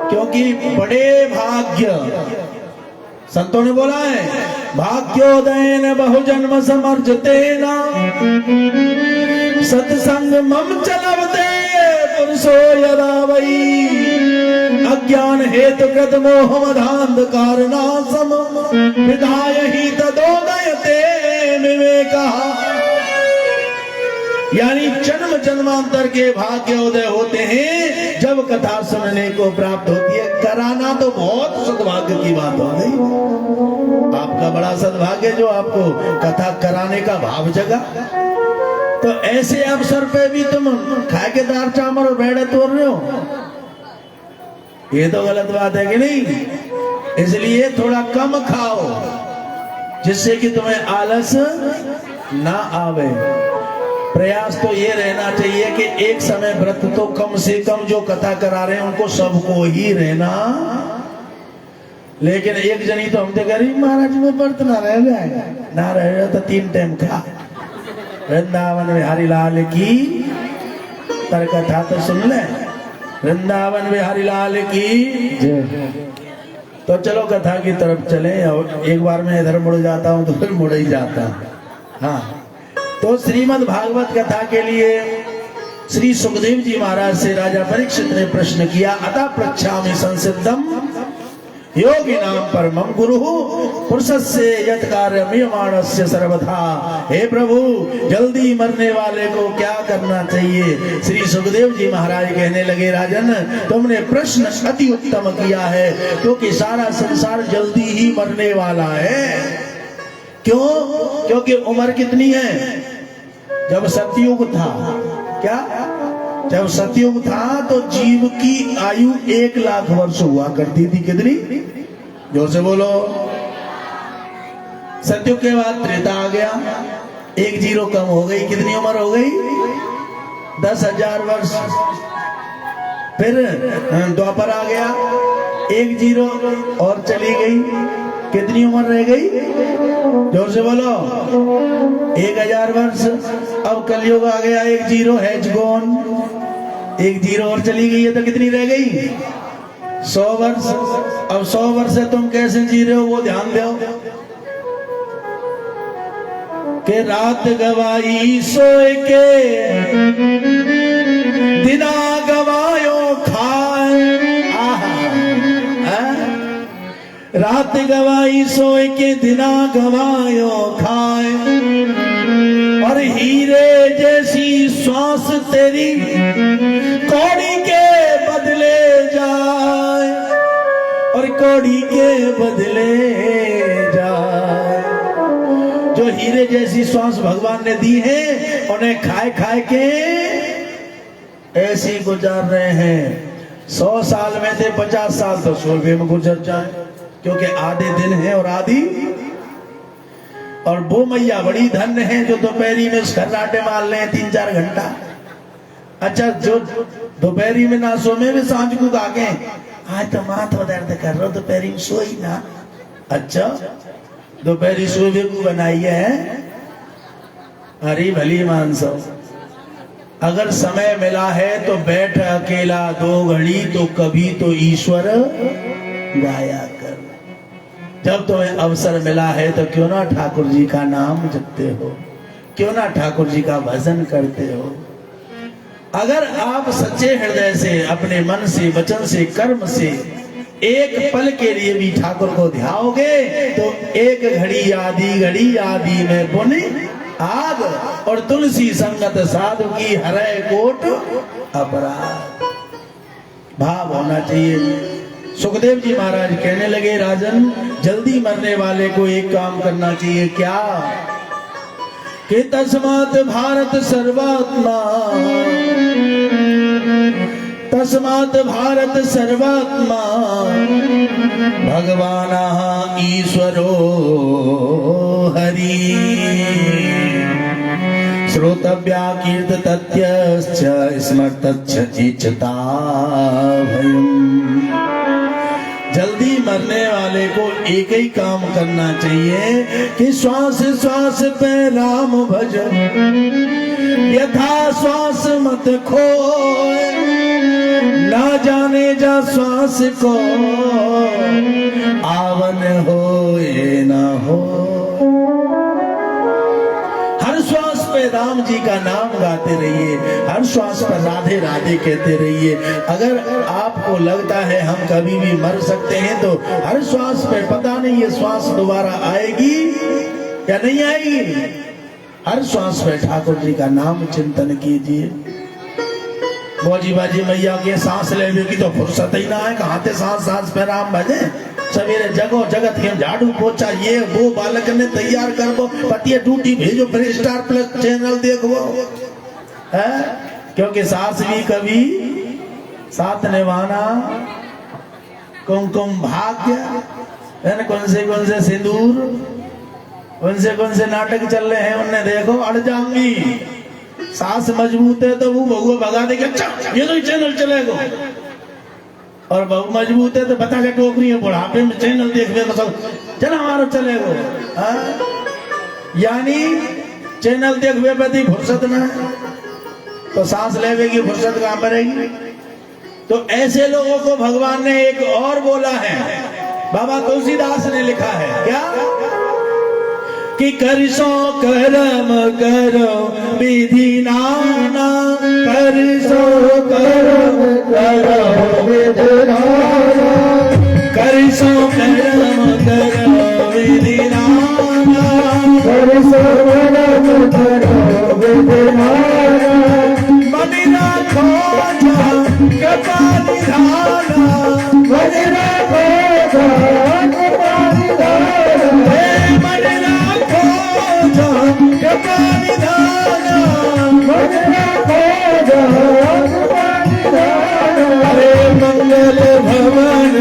क्योंकि बड़े भाग्य, संतों ने बोला है, भाग्योदयन बहुजन्म समर्जतेना सत्संग मम चलवते पुरुषो यदा वै अज्ञान हेतु कृत मोह मदांधकार नासम विधाय ही तदोदयते विवेकः। यानी जन्म जन्मांतर के भाग्योदय होते हैं जब कथा सुनने को प्राप्त होती है। कराना तो बहुत सद्भाग्य की बात हो गई, आपका बड़ा सद्भाग्य जो आपको कथा कराने का भाव जगा। तो ऐसे अवसर पे भी तुम खाए के दाल चावल और बेड़े तोड़ रहे हो, ये तो गलत बात है कि नहीं। इसलिए थोड़ा कम खाओ जिससे कि तुम्हें आलस ना आवे। प्रयास तो ये रहना चाहिए कि एक समय व्रत तो कम से कम जो कथा करा रहे हैं उनको सबको ही रहना। लेकिन एक जनी तो हम तो गरीब महाराज में व्रत ना रह जाए, ना रह तो 3 टाइम खा। वृंदावन बिहारी लाल की तर कथा तो सुन ले, वृंदावन बिहारी लाल की। तो चलो कथा की तरफ चले। और एक बार मैं इधर मुड़ जाता हूँ तो फिर मुड़ ही जाता हूँ। हाँ, तो श्रीमद् भागवत कथा के लिए श्री सुखदेव जी महाराज से राजा परीक्षित ने प्रश्न किया, अतः पृच्छामि संसिद्धम योगी नाम परमं गुरु पुरुषस्य यत् कार्यमीयमाणस्य सर्वथा। हे प्रभु, जल्दी मरने वाले को क्या करना चाहिए? श्री सुखदेव जी महाराज कहने लगे, राजन तुमने प्रश्न अति उत्तम किया है, क्योंकि सारा संसार जल्दी ही मरने वाला है। क्यों? क्योंकि उम्र कितनी है? जब सतयुग था, क्या जब सतयुग था तो जीव की आयु 1 लाख वर्ष हुआ करती थी। कितनी? जोर से बोलो। सतयुग के बाद त्रेता आ गया, 1 जीरो कम हो गई। कितनी उम्र हो गई? 10,000 वर्ष। फिर द्वापर आ गया, 1 जीरो और चली गई। कितनी उम्र रह गई? जोर से बोलो। 1000 वर्ष। अब कलयुग आ गया, 1 जीरो हैज गॉन, 1 जीरो और चली गई है, तो कितनी रह गई? 100 वर्ष। अब 100 वर्ष से तुम कैसे जी रहे हो वो ध्यान दो। के रात गवाई सोए के दिना गवायो खाए। रात गवाई सोए के दिना गवायो खाए, और हीरे जैसी श्वास तेरी कौड़ी के बदले जाए, और कौड़ी के बदले जाए। जो हीरे जैसी श्वास भगवान ने दी है उन्हें खाए खाए के ऐसे गुजार रहे हैं। 100 साल में थे, 50 साल तो 100 रुपये में गुजर जाए, क्योंकि आधे दिन है और आधी। और वो मैया बड़ी धन्य है जो दोपहरी में खर्राटे मार लें 3-4 घंटा, अच्छा जो दोपहरी में ना सो में भी सांझ को आगे आज तो माथा दर्द कर रहा दोपहरी में सोई ना। अच्छा दोपहरी सोवे को बनाई है। अरे भली मानसो अगर समय मिला है तो बैठ अकेला 2 घड़ी तो कभी तो ईश्वर गाया कर। जब तुम्हें अवसर मिला है तो क्यों ना ठाकुर जी का नाम जपते हो, क्यों ना ठाकुर जी का भजन करते हो। अगर आप सच्चे हृदय से अपने मन से वचन से कर्म से एक पल के लिए भी ठाकुर को ध्याओगे तो 1 घड़ी आदि में पुण्य आग और तुलसी संगत साधु की हरै कोट अपराध। भाव होना चाहिए। सुखदेव जी महाराज कहने लगे राजन जल्दी मरने वाले को एक काम करना चाहिए। क्या कि तस्मात् भारत सर्वात्मा, तस्मात् भारत सर्वात्मा भगवान ईश्वरो हरि श्रोतव्या कीर्त तथ्यश्च स्मर्तच्च इच्छता भयम्। जल्दी मरने वाले को एक ही काम करना चाहिए कि श्वास श्वास पे राम भज, यथा श्वास मत खोए, ना जाने जा श्वास को आवन होए ना हो। हर श्वास पे राम जी का नाम गाते रहिए, हर श्वास पर राधे राधे कहते रहिए। अगर आपको लगता है हम कभी भी मर सकते हैं तो हर श्वास पे पता नहीं ये श्वास दोबारा आएगी या नहीं आएगी। हर श्वास पे ठाकुर जी का नाम चिंतन कीजिए। मौजी बाजी मैया के सांस लेने की तो फुर्सत ही ना है, कहाँ थे सांस सांस पे राम भजे। सवेरे जगो जगत के झाड़ू पोछा ये वो बालक ने तैयार कर वो पतिया ड्यूटी भेजो फिर स्टार प्लस चैनल देखो है। क्योंकि सास भी कभी साथ निभाना, कुमकुम भाग्य है ना, कौन से सिंदूर, कौन से नाटक चल रहे हैं उन्हें देखो अड़ जाऊंगी। सास मजबूत है तो वो बहू भगा देगा, अच्छा ये तो चैनल चलेगा। और बहू मजबूत है तो बता के टोकरी है बुढ़ापे में चैनल देखने को सब चल हमारा चलेगा। यानी चैनल देखने पे थी फुर्सत ना तो सांस लेवे की फुर्सत कहां पर रहेगी। तो ऐसे लोगों को भगवान ने एक और बोला है, बाबा तुलसीदास ने लिखा है क्या कि करसो करम करो विधि नाना, करसो करम करो विधि नाना, करसो करम करो विधि नाना, करसो करम करो विधि नाना, मन राखो कृपा निधाना, मन राखो कृपा निधाना, मन राखो कृपा निधाना, मन राखो कृपा निधाना। हरे मंगल भवन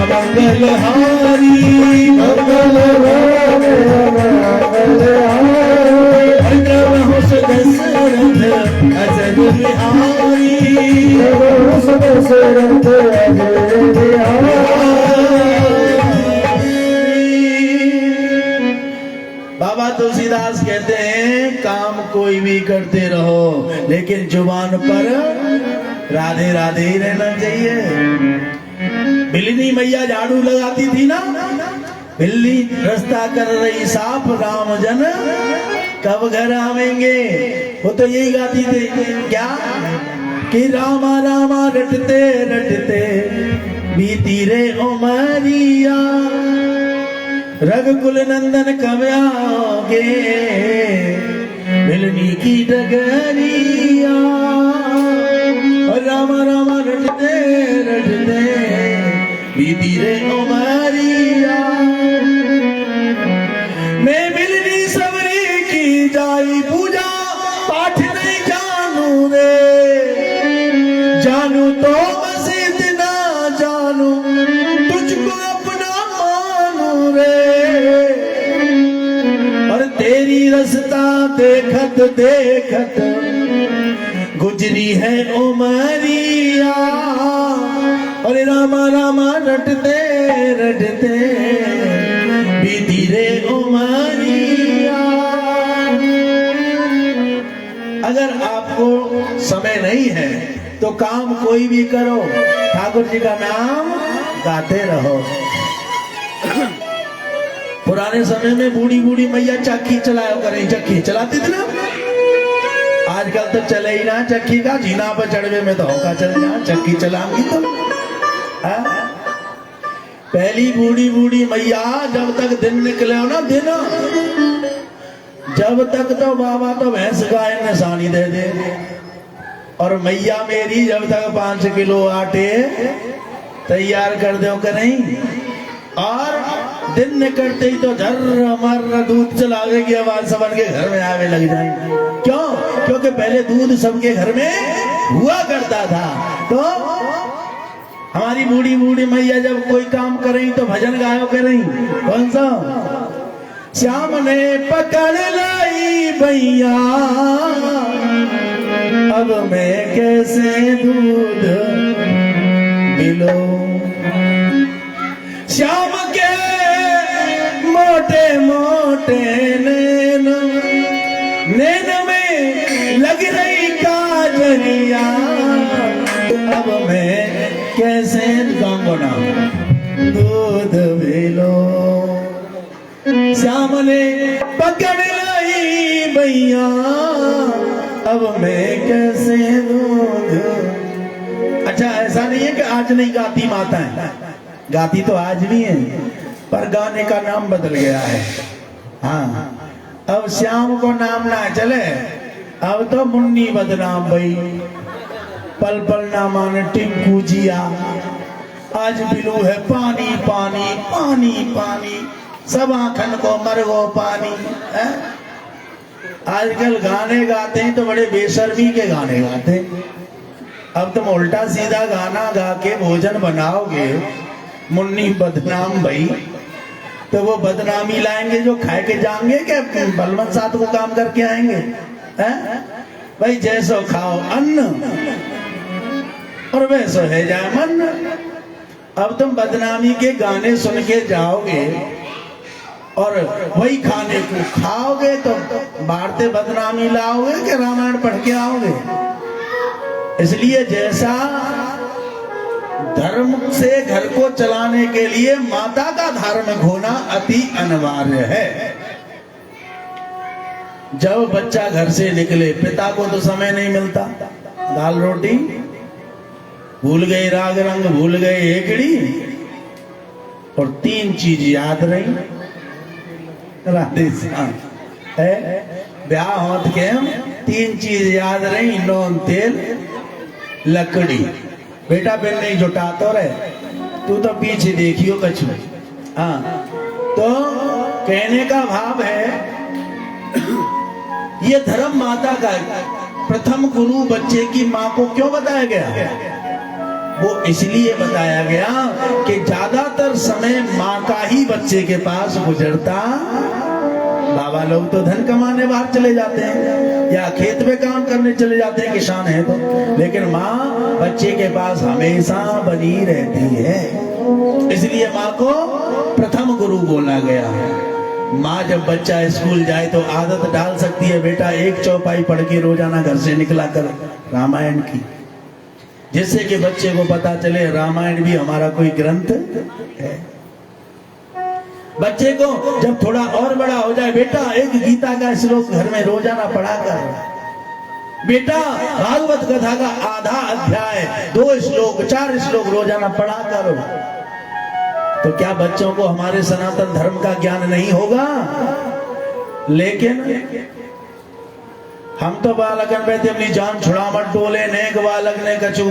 अमंगल हारी, मंगल भवन अमंगल हारी, प्रभु दशरथ अजर बिहारी, प्रभु दशरथ अजर बिहारी। बाबा तुलसीदास कहते हैं काम कोई भी करते रहो लेकिन जुबान पर राधे राधे ही रहना चाहिए। बिल्ली मैया झाड़ू लगाती थी ना, बिल्ली रास्ता कर रही साफ, राम जन कब घर आवेंगे, वो तो यही गाती थी क्या कि रामा रामा रटते रटते बीती रे उमरिया, रघुकुल नंदन कब आओगे मिलनी की डगरिया। और रामा रामा रटते रटते बीती रे उमरिया, मैं मिलनी सबरी की जाई पूजा पाठ नहीं जानू रे, जानू तो बस इतना जानू तुझको अपना मानू रे। और तेरी रास्ता देखत देखत गुजर गुजरी है उमरिया, अरे रामा रामा रटते रटते बीती रे उमरिया। अगर आपको समय नहीं है तो काम कोई भी करो, ठाकुर जी का नाम गाते रहो। पुराने समय में बूढ़ी बूढ़ी मैया चक्की चलाया करें, चक्की चलाती थी ना। आजकल तो चले ही ना चक्की का, जीना पर चढ़वे में तो होगा चल जा, चक्की चलाऊंगी तो। पहली बूढ़ी बूढ़ी मैया जब तक दिन निकले हो ना, दिन जब तक तो बाबा तो भैंस गाय निशानी दे दे, और मैया मेरी जब तक 5 किलो आटे तैयार कर दो करें, और दिन निकलते ही तो झर्र मर्र दूध चलावे की आवाज सबन के घर में आवे लग जाए। क्यों? क्योंकि पहले दूध सबके घर में हुआ करता था। तो हमारी बूढ़ी बूढ़ी मैया जब कोई काम करें तो भजन गायो करें। कौन सा? श्याम ने पकड़ लाई भैया, अब मैं कैसे दूध मिलो। श्याम के मोटे मोटे नैन, नैन में लग रही काजलिया, अब मैं कैसे गाऊंगा दूध मिलो। श्याम ने पकड़ लाई भैया, अब मैं कैसे दूध। अच्छा, ऐसा नहीं है कि आज नहीं गाती माताएं, गाती तो आज भी है, पर गाने का नाम बदल गया है। हाँ, अब श्याम को नाम ना चले, अब तो मुन्नी बदनाम भाई, पल पल ना माने टिंकू जिया, आज बिलू है पानी पानी पानी पानी, सब आंखन को मरगो पानी है? आजकल गाने गाते हैं तो बड़े बेशर्मी के गाने गाते हैं। अब तुम उल्टा सीधा गाना गा के भोजन बनाओगे, मुन्नी बदनाम भाई, तो वो बदनामी लाएंगे जो खाए के जाएंगे क्या बलवंत साथ को काम करके आएंगे? हैं? भाई जैसो खाओ अन्न और वैसो है जाए मन। अब तुम बदनामी के गाने सुन के जाओगे और वही खाने को खाओगे तो भारते बदनामी लाओगे कि रामायण पढ़ के आओगे? इसलिए जैसा धर्म से घर को चलाने के लिए माता का धार्मिक होना अति अनिवार्य है। जब बच्चा घर से निकले, पिता को तो समय नहीं मिलता, दाल रोटी भूल गए, राग रंग भूल गए, एकड़ी और 3 चीज याद रही। राधे श्याम है ब्याह होत के 3 चीज याद रही, नून तेल लकड़ी। बेटा बिन नहीं जुटा तो रहे, तू तो पीछे देखियो कछु। हाँ, तो कहने का भाव है ये धर्म माता का प्रथम गुरु बच्चे की माँ को क्यों बताया गया? वो इसलिए बताया गया कि ज्यादातर समय माँ का ही बच्चे के पास गुजरता। बाबा लोग तो धन कमाने बाहर चले जाते हैं या खेत में काम करने चले जाते हैं, किसान है तो, लेकिन माँ बच्चे के पास हमेशा बनी रहती है। इसलिए माँ को प्रथम गुरु बोला गया है। माँ जब बच्चा स्कूल जाए तो आदत डाल सकती है, बेटा 1 चौपाई पढ़ के रोजाना घर से निकला कर रामायण की, जिससे कि बच्चे को पता चले रामायण भी हमारा कोई ग्रंथ है। बच्चे को जब थोड़ा और बड़ा हो जाए, बेटा 1 गीता का श्लोक घर में रोजाना पढ़ा कर, बेटा भागवत कथा का आधा अध्याय 2 श्लोक 4 श्लोक रोजाना पढ़ा करो। तो क्या बच्चों को हमारे सनातन धर्म का ज्ञान नहीं होगा? लेकिन हम तो बालकन बैठे अपनी जान छुड़ा मत डोले, नेक बालक ने कछु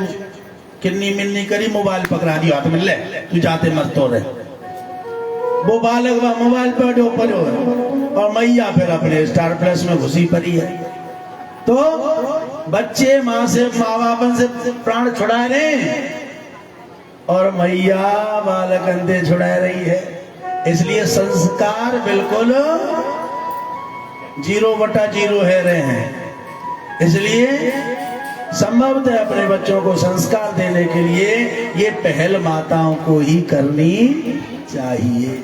किन्नी मिन्नी करी, मोबाइल पकड़ा दिया हाथ में, ले तू जाते मत तो रहे। वो बालक वह मोबाइल पर जो पड़ो और मैया फिर अपने स्टार प्लस में घुसी पड़ी है। तो बच्चे माँ से माँ बाप से प्राण छुड़ा रहे और मैया बालक अंधे छुड़ा रही है। इसलिए संस्कार बिल्कुल 0/0 है रहे हैं। इसलिए संभवतः अपने बच्चों को संस्कार देने के लिए ये पहल माताओं को ही करनी चाहिए।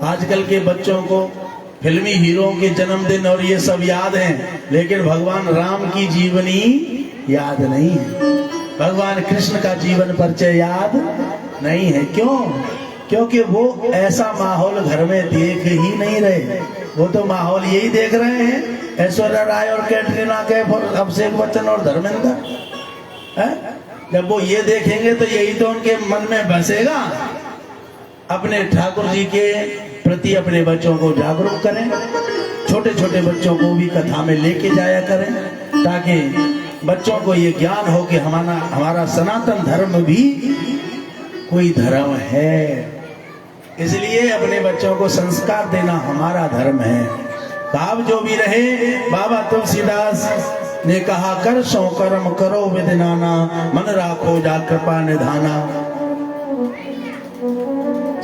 आजकल के बच्चों को फिल्मी हीरो के जन्मदिन और ये सब याद हैं, लेकिन भगवान राम की जीवनी याद नहीं है, भगवान कृष्ण का जीवन परिचय याद नहीं है। क्यों? क्योंकि वो ऐसा माहौल घर में देख ही नहीं रहे। वो तो माहौल यही देख रहे हैं, ऐश्वर्या राय और कैटरीना कैफ और अभिषेक बच्चन और धर्मेंद्र है? जब वो ये देखेंगे तो यही तो उनके मन में बसेगा। अपने ठाकुर जी के प्रति अपने बच्चों को जागरूक करें, छोटे छोटे बच्चों को भी कथा में लेके जाया करें, ताकि बच्चों को ये ज्ञान हो कि हमारा सनातन धर्म भी कोई धर्म है। इसलिए अपने बच्चों को संस्कार देना हमारा धर्म है। भाव जो भी रहे, बाबा तुलसीदास ने कहा, कर सो कर्म करो विधि नाना, मन राखो जा कृपा निधाना।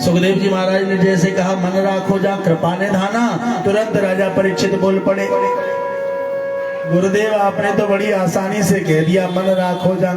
सुखदेव जी महाराज ने जैसे कहा मन राखो जा कृपा निधाना, तुरंत राजा परीक्षित बोल पड़े, गुरुदेव आपने तो बड़ी आसानी से कह दिया मन राखो जा